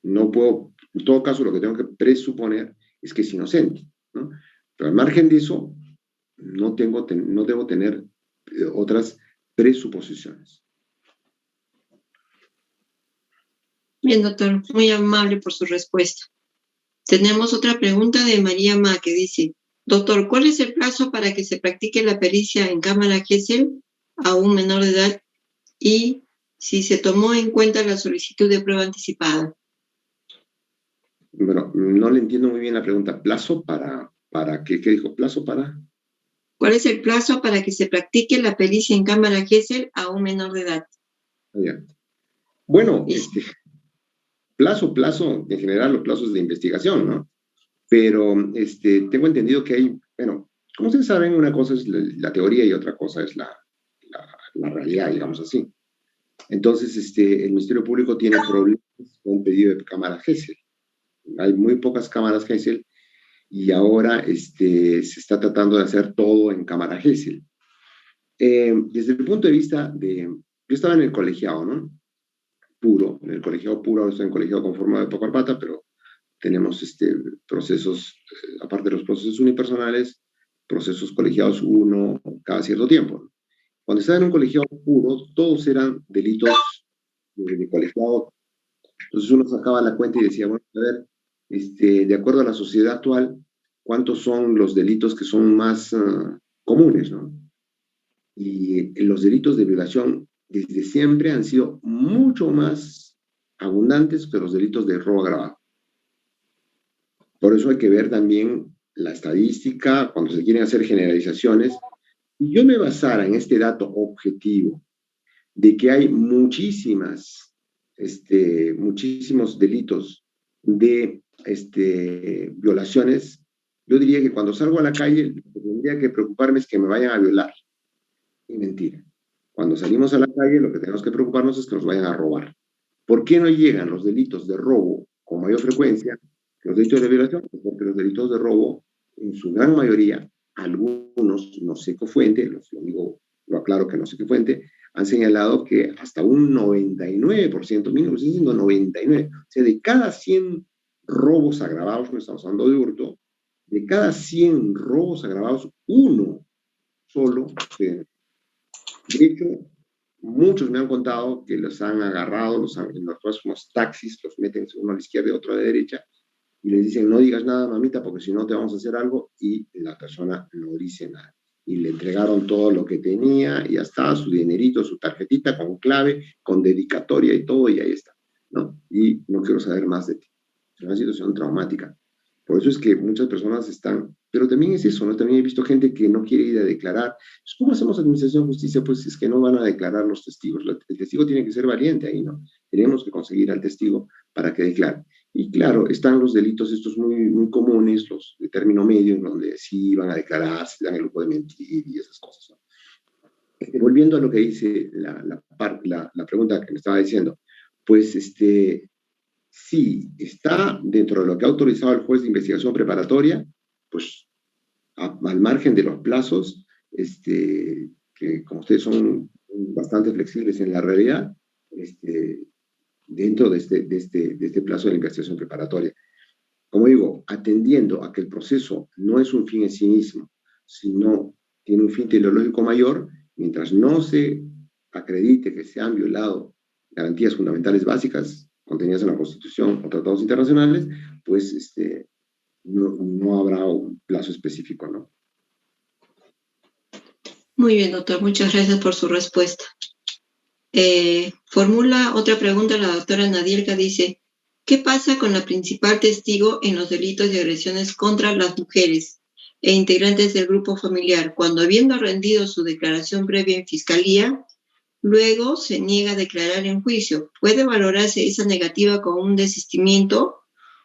No puedo, en todo caso, lo que tengo que presuponer es que es inocente, ¿no? Pero al margen de eso, no debo tener otras presuposiciones. Bien, doctor, muy amable por su respuesta. Tenemos otra pregunta de María Ma que dice, doctor, ¿cuál es el plazo para que se practique la pericia en cámara Gesell a un menor de edad y si se tomó en cuenta la solicitud de prueba anticipada? Bueno, no le entiendo muy bien la pregunta. ¿Plazo para qué? ¿Qué dijo? ¿Plazo para? ¿Cuál es el plazo para que se practique la pericia en cámara Gesell a un menor de edad? Ya. Bueno, plazo, en general los plazos de investigación, ¿no? Pero tengo entendido que hay, bueno, como ustedes saben, una cosa es la teoría y otra cosa es la realidad, digamos así. Entonces, el Ministerio Público tiene problemas con pedido de cámara Gesell. Hay muy pocas cámaras Gesell y ahora se está tratando de hacer todo en cámara Gesell. Desde el punto de vista yo estaba en el colegiado, ¿no? Puro, en el colegiado puro, ahora estoy en colegiado conformado de poco pata, pero tenemos procesos, aparte de los procesos unipersonales, procesos colegiados uno cada cierto tiempo. Cuando estaba en un colegiado puro, todos eran delitos de colegiado. Entonces uno sacaba la cuenta y decía, bueno, a ver, de acuerdo a la sociedad actual, ¿cuántos son los delitos que son más comunes, ¿no? Y los delitos de violación desde siempre han sido mucho más abundantes que los delitos de robo agravado. Por eso hay que ver también la estadística cuando se quieren hacer generalizaciones. Y yo me basara en este dato objetivo de que hay muchísimos delitos de violaciones, yo diría que cuando salgo a la calle, lo que tendría que preocuparme es que me vayan a violar. Y mentira. Cuando salimos a la calle, lo que tenemos que preocuparnos es que nos vayan a robar. ¿Por qué no llegan los delitos de robo con mayor frecuencia que los delitos de violación? Porque los delitos de robo, en su gran mayoría, algunos, no sé qué fuente, lo aclaro que no sé qué fuente, han señalado que hasta un 99%, mínimo, estoy diciendo 99%, o sea, de cada 100 robos agravados, no estamos hablando de hurto, de cada 100 robos agravados, uno solo se... De hecho, muchos me han contado que los han agarrado, en los próximos taxis, los meten uno a la izquierda y otro a la derecha, y les dicen, no digas nada, mamita, porque si no te vamos a hacer algo, y la persona no dice nada. Y le entregaron todo lo que tenía, y ya está, su dinerito, su tarjetita con clave, con dedicatoria y todo, y ahí está, ¿no? Y no quiero saber más de ti. Es una situación traumática. Por eso es que muchas personas están, pero también es eso, ¿no? También he visto gente que no quiere ir a declarar. ¿Cómo hacemos administración de justicia? Pues es que no van a declarar los testigos. El testigo tiene que ser valiente ahí, ¿no? Tenemos que conseguir al testigo para que declare. Y claro, están los delitos estos muy, muy comunes, los de término medio, en donde sí van a declarar, se dan el lujo de mentir y esas cosas, ¿no? Volviendo a lo que dice la pregunta que me estaba diciendo, pues sí, está dentro de lo que ha autorizado el juez de investigación preparatoria, pues al margen de los plazos, que como ustedes son bastante flexibles en la realidad, dentro de este plazo de la investigación preparatoria. Como digo, atendiendo a que el proceso no es un fin en sí mismo, sino tiene un fin teleológico mayor, mientras no se acredite que se han violado garantías fundamentales básicas contenidas en la Constitución o tratados internacionales, pues no habrá un plazo específico, ¿no? Muy bien, doctor. Muchas gracias por su respuesta. Formula otra pregunta la doctora Nadielka, dice, ¿qué pasa con la principal testigo en los delitos de agresiones contra las mujeres e integrantes del grupo familiar, cuando habiendo rendido su declaración previa en fiscalía, luego se niega a declarar en juicio? ¿Puede valorarse esa negativa como un desistimiento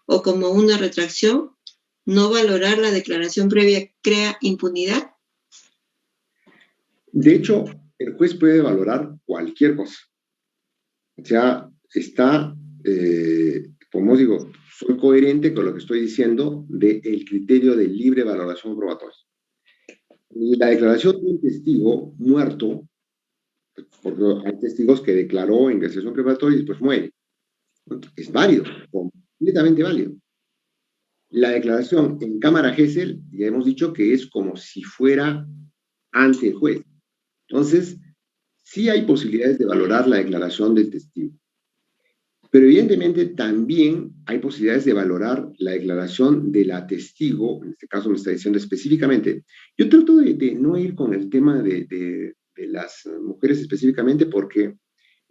o como una retracción? ¿No valorar la declaración previa crea impunidad? De hecho, el juez puede valorar cualquier cosa. O sea, como digo, soy coherente con lo que estoy diciendo del criterio de libre valoración probatoria. La declaración de un testigo muerto, porque hay testigos que declaró en investigación preparatoria y después muere, es válido, completamente válido. La declaración en cámara Gesell, ya hemos dicho que es como si fuera ante el juez. Entonces, sí hay posibilidades de valorar la declaración del testigo. Pero evidentemente también hay posibilidades de valorar la declaración de la testigo, en este caso me está diciendo específicamente. Yo trato de no ir con el tema de las mujeres específicamente porque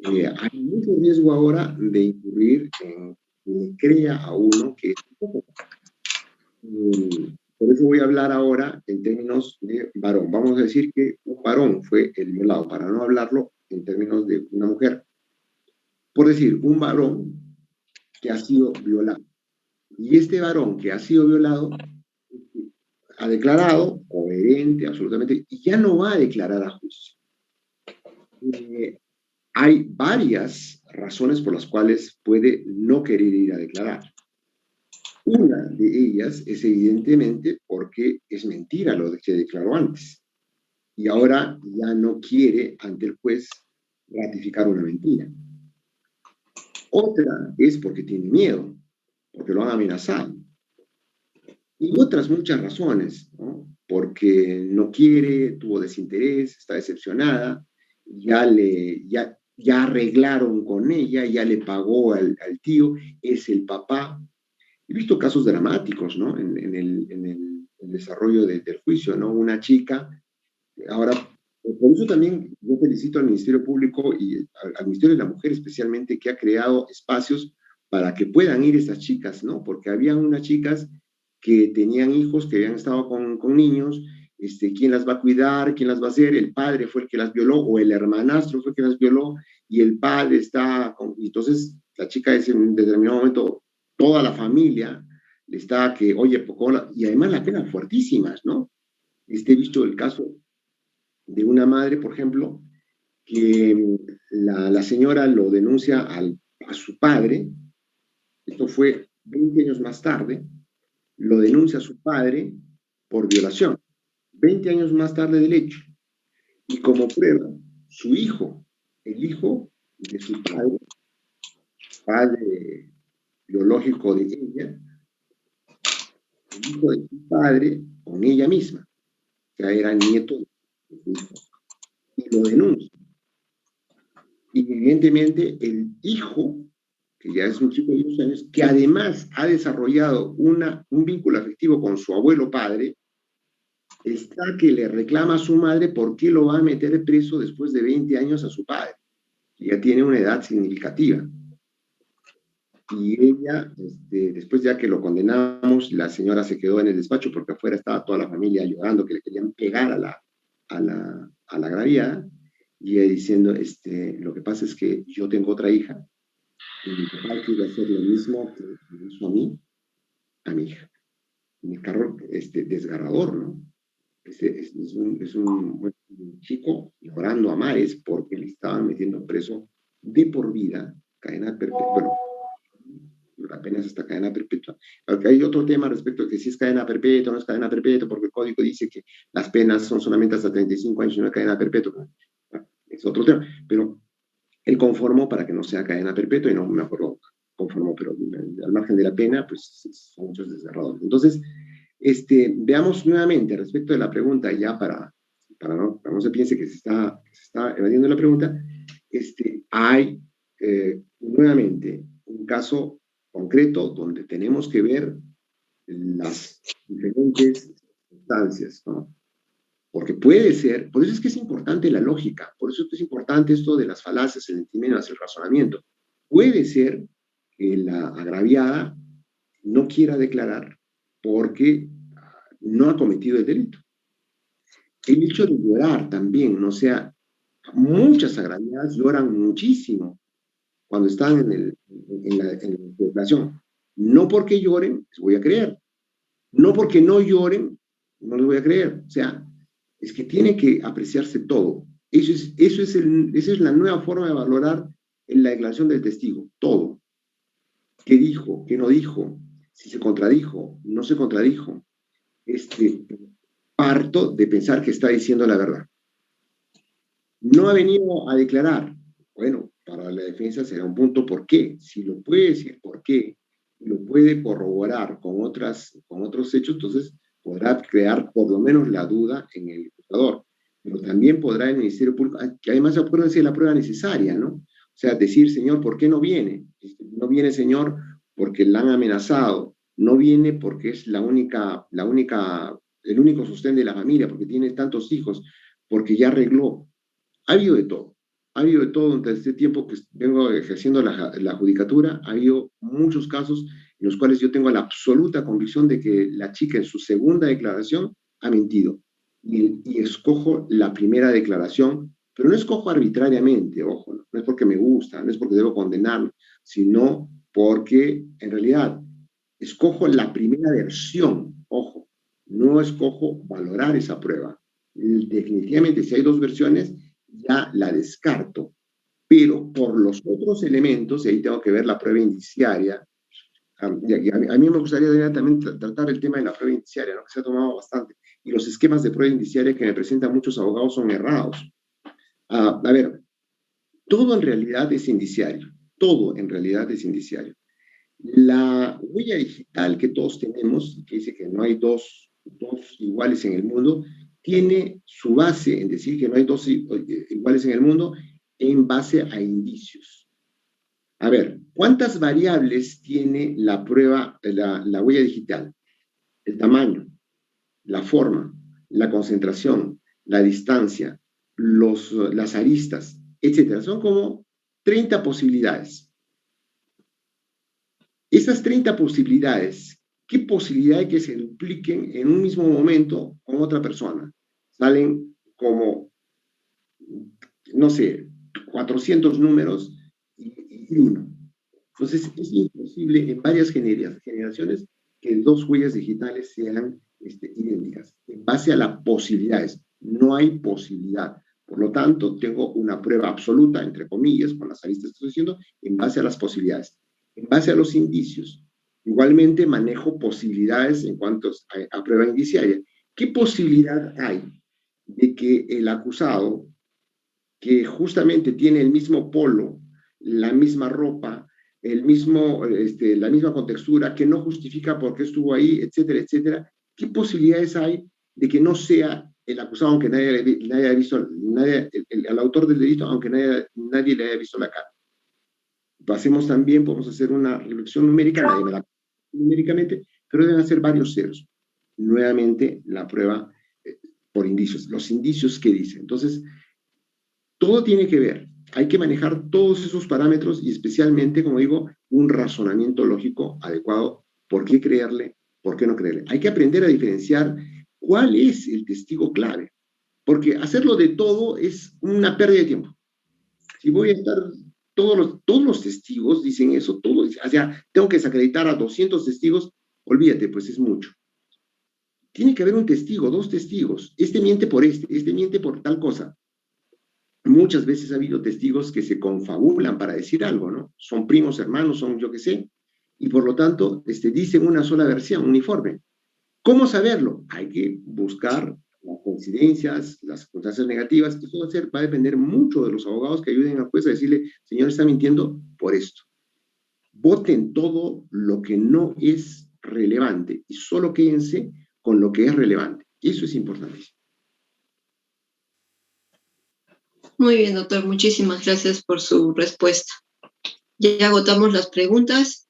hay mucho riesgo ahora de incurrir en que le crea a uno que es poco. Por eso voy a hablar ahora en términos de varón. Vamos a decir que un varón fue el violado, para no hablarlo en términos de una mujer. Por decir, un varón que ha sido violado. Y este varón que ha sido violado ha declarado, coherente, absolutamente, y ya no va a declarar a juicio. Hay varias razones por las cuales puede no querer ir a declarar. Una de ellas es evidentemente porque es mentira lo que declaró antes. Y ahora ya no quiere ante el juez ratificar una mentira. Otra es porque tiene miedo, porque lo han amenazado. Y otras muchas razones, ¿no? Porque no quiere, tuvo desinterés, está decepcionada, ya arreglaron con ella, ya le pagó al tío, es el papá. He visto casos dramáticos, ¿no? En el desarrollo del juicio, ¿no? Una chica, ahora, por eso también yo felicito al Ministerio Público y al Ministerio de la Mujer especialmente, que ha creado espacios para que puedan ir esas chicas, ¿no? Porque había unas chicas que tenían hijos, que habían estado con niños, ¿quién las va a cuidar? ¿Quién las va a hacer? El padre fue el que las violó, o el hermanastro fue el que las violó, y el padre está y entonces la chica dice en un determinado momento, toda la familia le está que, oye, y además las penas fuertísimas, ¿no? He visto el caso de una madre, por ejemplo, que la señora lo denuncia a su padre, esto fue 20 años más tarde, lo denuncia a su padre por violación, 20 años más tarde del hecho. Y como prueba, su hijo, el hijo de su padre biológico de ella, el hijo de su padre con ella misma, o sea, era nieto de su hijo, y lo denuncia. Y evidentemente el hijo, que ya es un chico de 2 años, que además ha desarrollado un vínculo afectivo con su abuelo padre, está que le reclama a su madre por qué lo va a meter preso después de 20 años a su padre, que ya tiene una edad significativa. Y ella, después ya que lo condenamos, la señora se quedó en el despacho porque afuera estaba toda la familia llorando que le querían pegar a la agraviada, y ella diciendo, lo que pasa es que yo tengo otra hija y mi papá quiere hacer lo mismo que me hizo a mi hija. Un carro desgarrador, ¿no? Es un chico llorando a mares porque le estaban metiendo preso de por vida, cadena perpetua. Bueno, apenas hasta cadena perpetua. Porque hay otro tema respecto a que si es cadena perpetua o no es cadena perpetua, porque el código dice que las penas son solamente hasta 35 años y no es cadena perpetua. Es otro tema. Pero él conformó para que no sea cadena perpetua y no me acuerdo, conformó, pero al margen de la pena, pues son muchos desgarradores. Entonces, veamos nuevamente respecto de la pregunta, ya para no se piense que se está evadiendo la pregunta, hay nuevamente un caso concreto donde tenemos que ver las diferentes instancias, ¿no? Porque puede ser, por eso es que es importante la lógica, por eso es que es importante esto de las falacias, el entímenas, el razonamiento. Puede ser que la agraviada no quiera declarar porque no ha cometido el delito. El hecho de llorar también, ¿no? O sea, muchas agraviadas lloran muchísimo cuando están en la declaración. No porque lloren, les voy a creer. No porque no lloren, no les voy a creer. O sea, es que tiene que apreciarse todo. Esa es la nueva forma de valorar en la declaración del testigo, todo. ¿Qué dijo? ¿Qué no dijo? Si se contradijo, no se contradijo. Parto de pensar que está diciendo la verdad. No ha venido a declarar. Bueno, para la defensa será un punto por qué. Si lo puede decir por qué, lo puede corroborar con otros hechos, entonces podrá crear por lo menos la duda en el juzgador. Pero también podrá el Ministerio Público, que además se puede decir la prueba necesaria, ¿no? O sea, decir, señor, ¿por qué no viene? No viene, señor, porque la han amenazado. No viene porque es el único sostén de la familia, porque tiene tantos hijos, porque ya arregló. Ha habido de todo. Ha habido de todo durante este tiempo que vengo ejerciendo la judicatura. Ha habido muchos casos en los cuales yo tengo la absoluta convicción de que la chica en su segunda declaración ha mentido. Y escojo la primera declaración, pero no escojo arbitrariamente, ojo, no es porque me gusta, no es porque debo condenarlo, sino porque en realidad escojo la primera versión, ojo, no escojo valorar esa prueba. Definitivamente, si hay dos versiones, ya la descarto. Pero por los otros elementos, y ahí tengo que ver la prueba indiciaria, a mí me gustaría también tratar el tema de la prueba indiciaria, ¿no? Que se ha tomado bastante. Y los esquemas de prueba indiciaria que me presentan muchos abogados son errados. A ver, todo en realidad es indiciario. Todo en realidad es indiciario. La huella digital que todos tenemos, que dice que no hay dos iguales en el mundo, tiene su base en decir que no hay dos iguales en el mundo en base a indicios. A ver, ¿cuántas variables tiene la prueba, la huella digital? El tamaño, la forma, la concentración, la distancia, las aristas, etc. Son como 30 posibilidades. Esas 30 posibilidades, ¿qué posibilidad hay que se dupliquen en un mismo momento con otra persona? Salen como, no sé, 400 números y uno. Entonces, es imposible en varias generaciones que dos huellas digitales sean idénticas, en base a las posibilidades. No hay posibilidad. Por lo tanto, tengo una prueba absoluta, entre comillas, con las aristas que estoy diciendo, en base a las posibilidades. En base a los indicios, igualmente manejo posibilidades en cuanto a prueba indiciaria. ¿Qué posibilidad hay de que el acusado, que justamente tiene el mismo polo, la misma ropa, la misma contextura, que no justifica por qué estuvo ahí, etcétera, etcétera, qué posibilidades hay de que no sea el acusado, aunque nadie haya visto, el autor del delito, aunque nadie le haya visto la cara? Pasemos también, podemos hacer una reflexión numérica, nadie me la numéricamente, pero deben hacer varios ceros. Nuevamente, la prueba por indicios, los indicios que dicen. Entonces, todo tiene que ver. Hay que manejar todos esos parámetros y especialmente, como digo, un razonamiento lógico adecuado. ¿Por qué creerle? ¿Por qué no creerle? Hay que aprender a diferenciar cuál es el testigo clave, porque hacerlo de todo es una pérdida de tiempo. Si voy a estar, todos los testigos dicen eso, o sea, tengo que desacreditar a 200 testigos, olvídate, pues es mucho. Tiene que haber un testigo, dos testigos. Este miente por este miente por tal cosa. Muchas veces ha habido testigos que se confabulan para decir algo, ¿no? Son primos, hermanos, son yo qué sé, y por lo tanto dicen una sola versión, uniforme. ¿Cómo saberlo? Hay que buscar las coincidencias, las circunstancias negativas. Eso va a depender mucho de los abogados que ayuden al juez a decirle, señor, está mintiendo por esto. Voten todo lo que no es relevante y solo quédense con lo que es relevante. Eso es importantísimo. Muy bien, doctor. Muchísimas gracias por su respuesta. Ya agotamos las preguntas.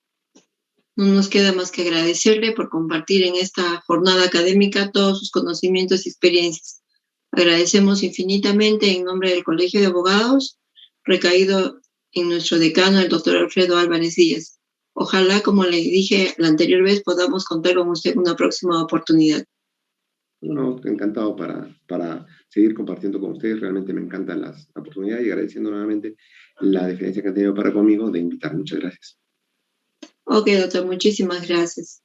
No nos queda más que agradecerle por compartir en esta jornada académica todos sus conocimientos y experiencias. Agradecemos infinitamente en nombre del Colegio de Abogados, recaído en nuestro decano, el doctor Alfredo Álvarez Díaz. Ojalá, como le dije la anterior vez, podamos contar con usted en una próxima oportunidad. No, encantado para seguir compartiendo con ustedes. Realmente me encantan las oportunidades y agradeciendo nuevamente la deferencia que han tenido para conmigo de invitar. Muchas gracias. Ok, doctor, muchísimas gracias.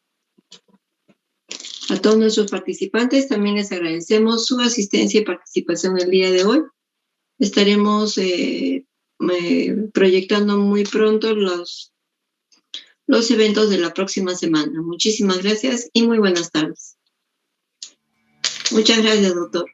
A todos nuestros participantes también les agradecemos su asistencia y participación el día de hoy. Estaremos proyectando muy pronto los eventos de la próxima semana. Muchísimas gracias y muy buenas tardes. Muchas gracias, doctor.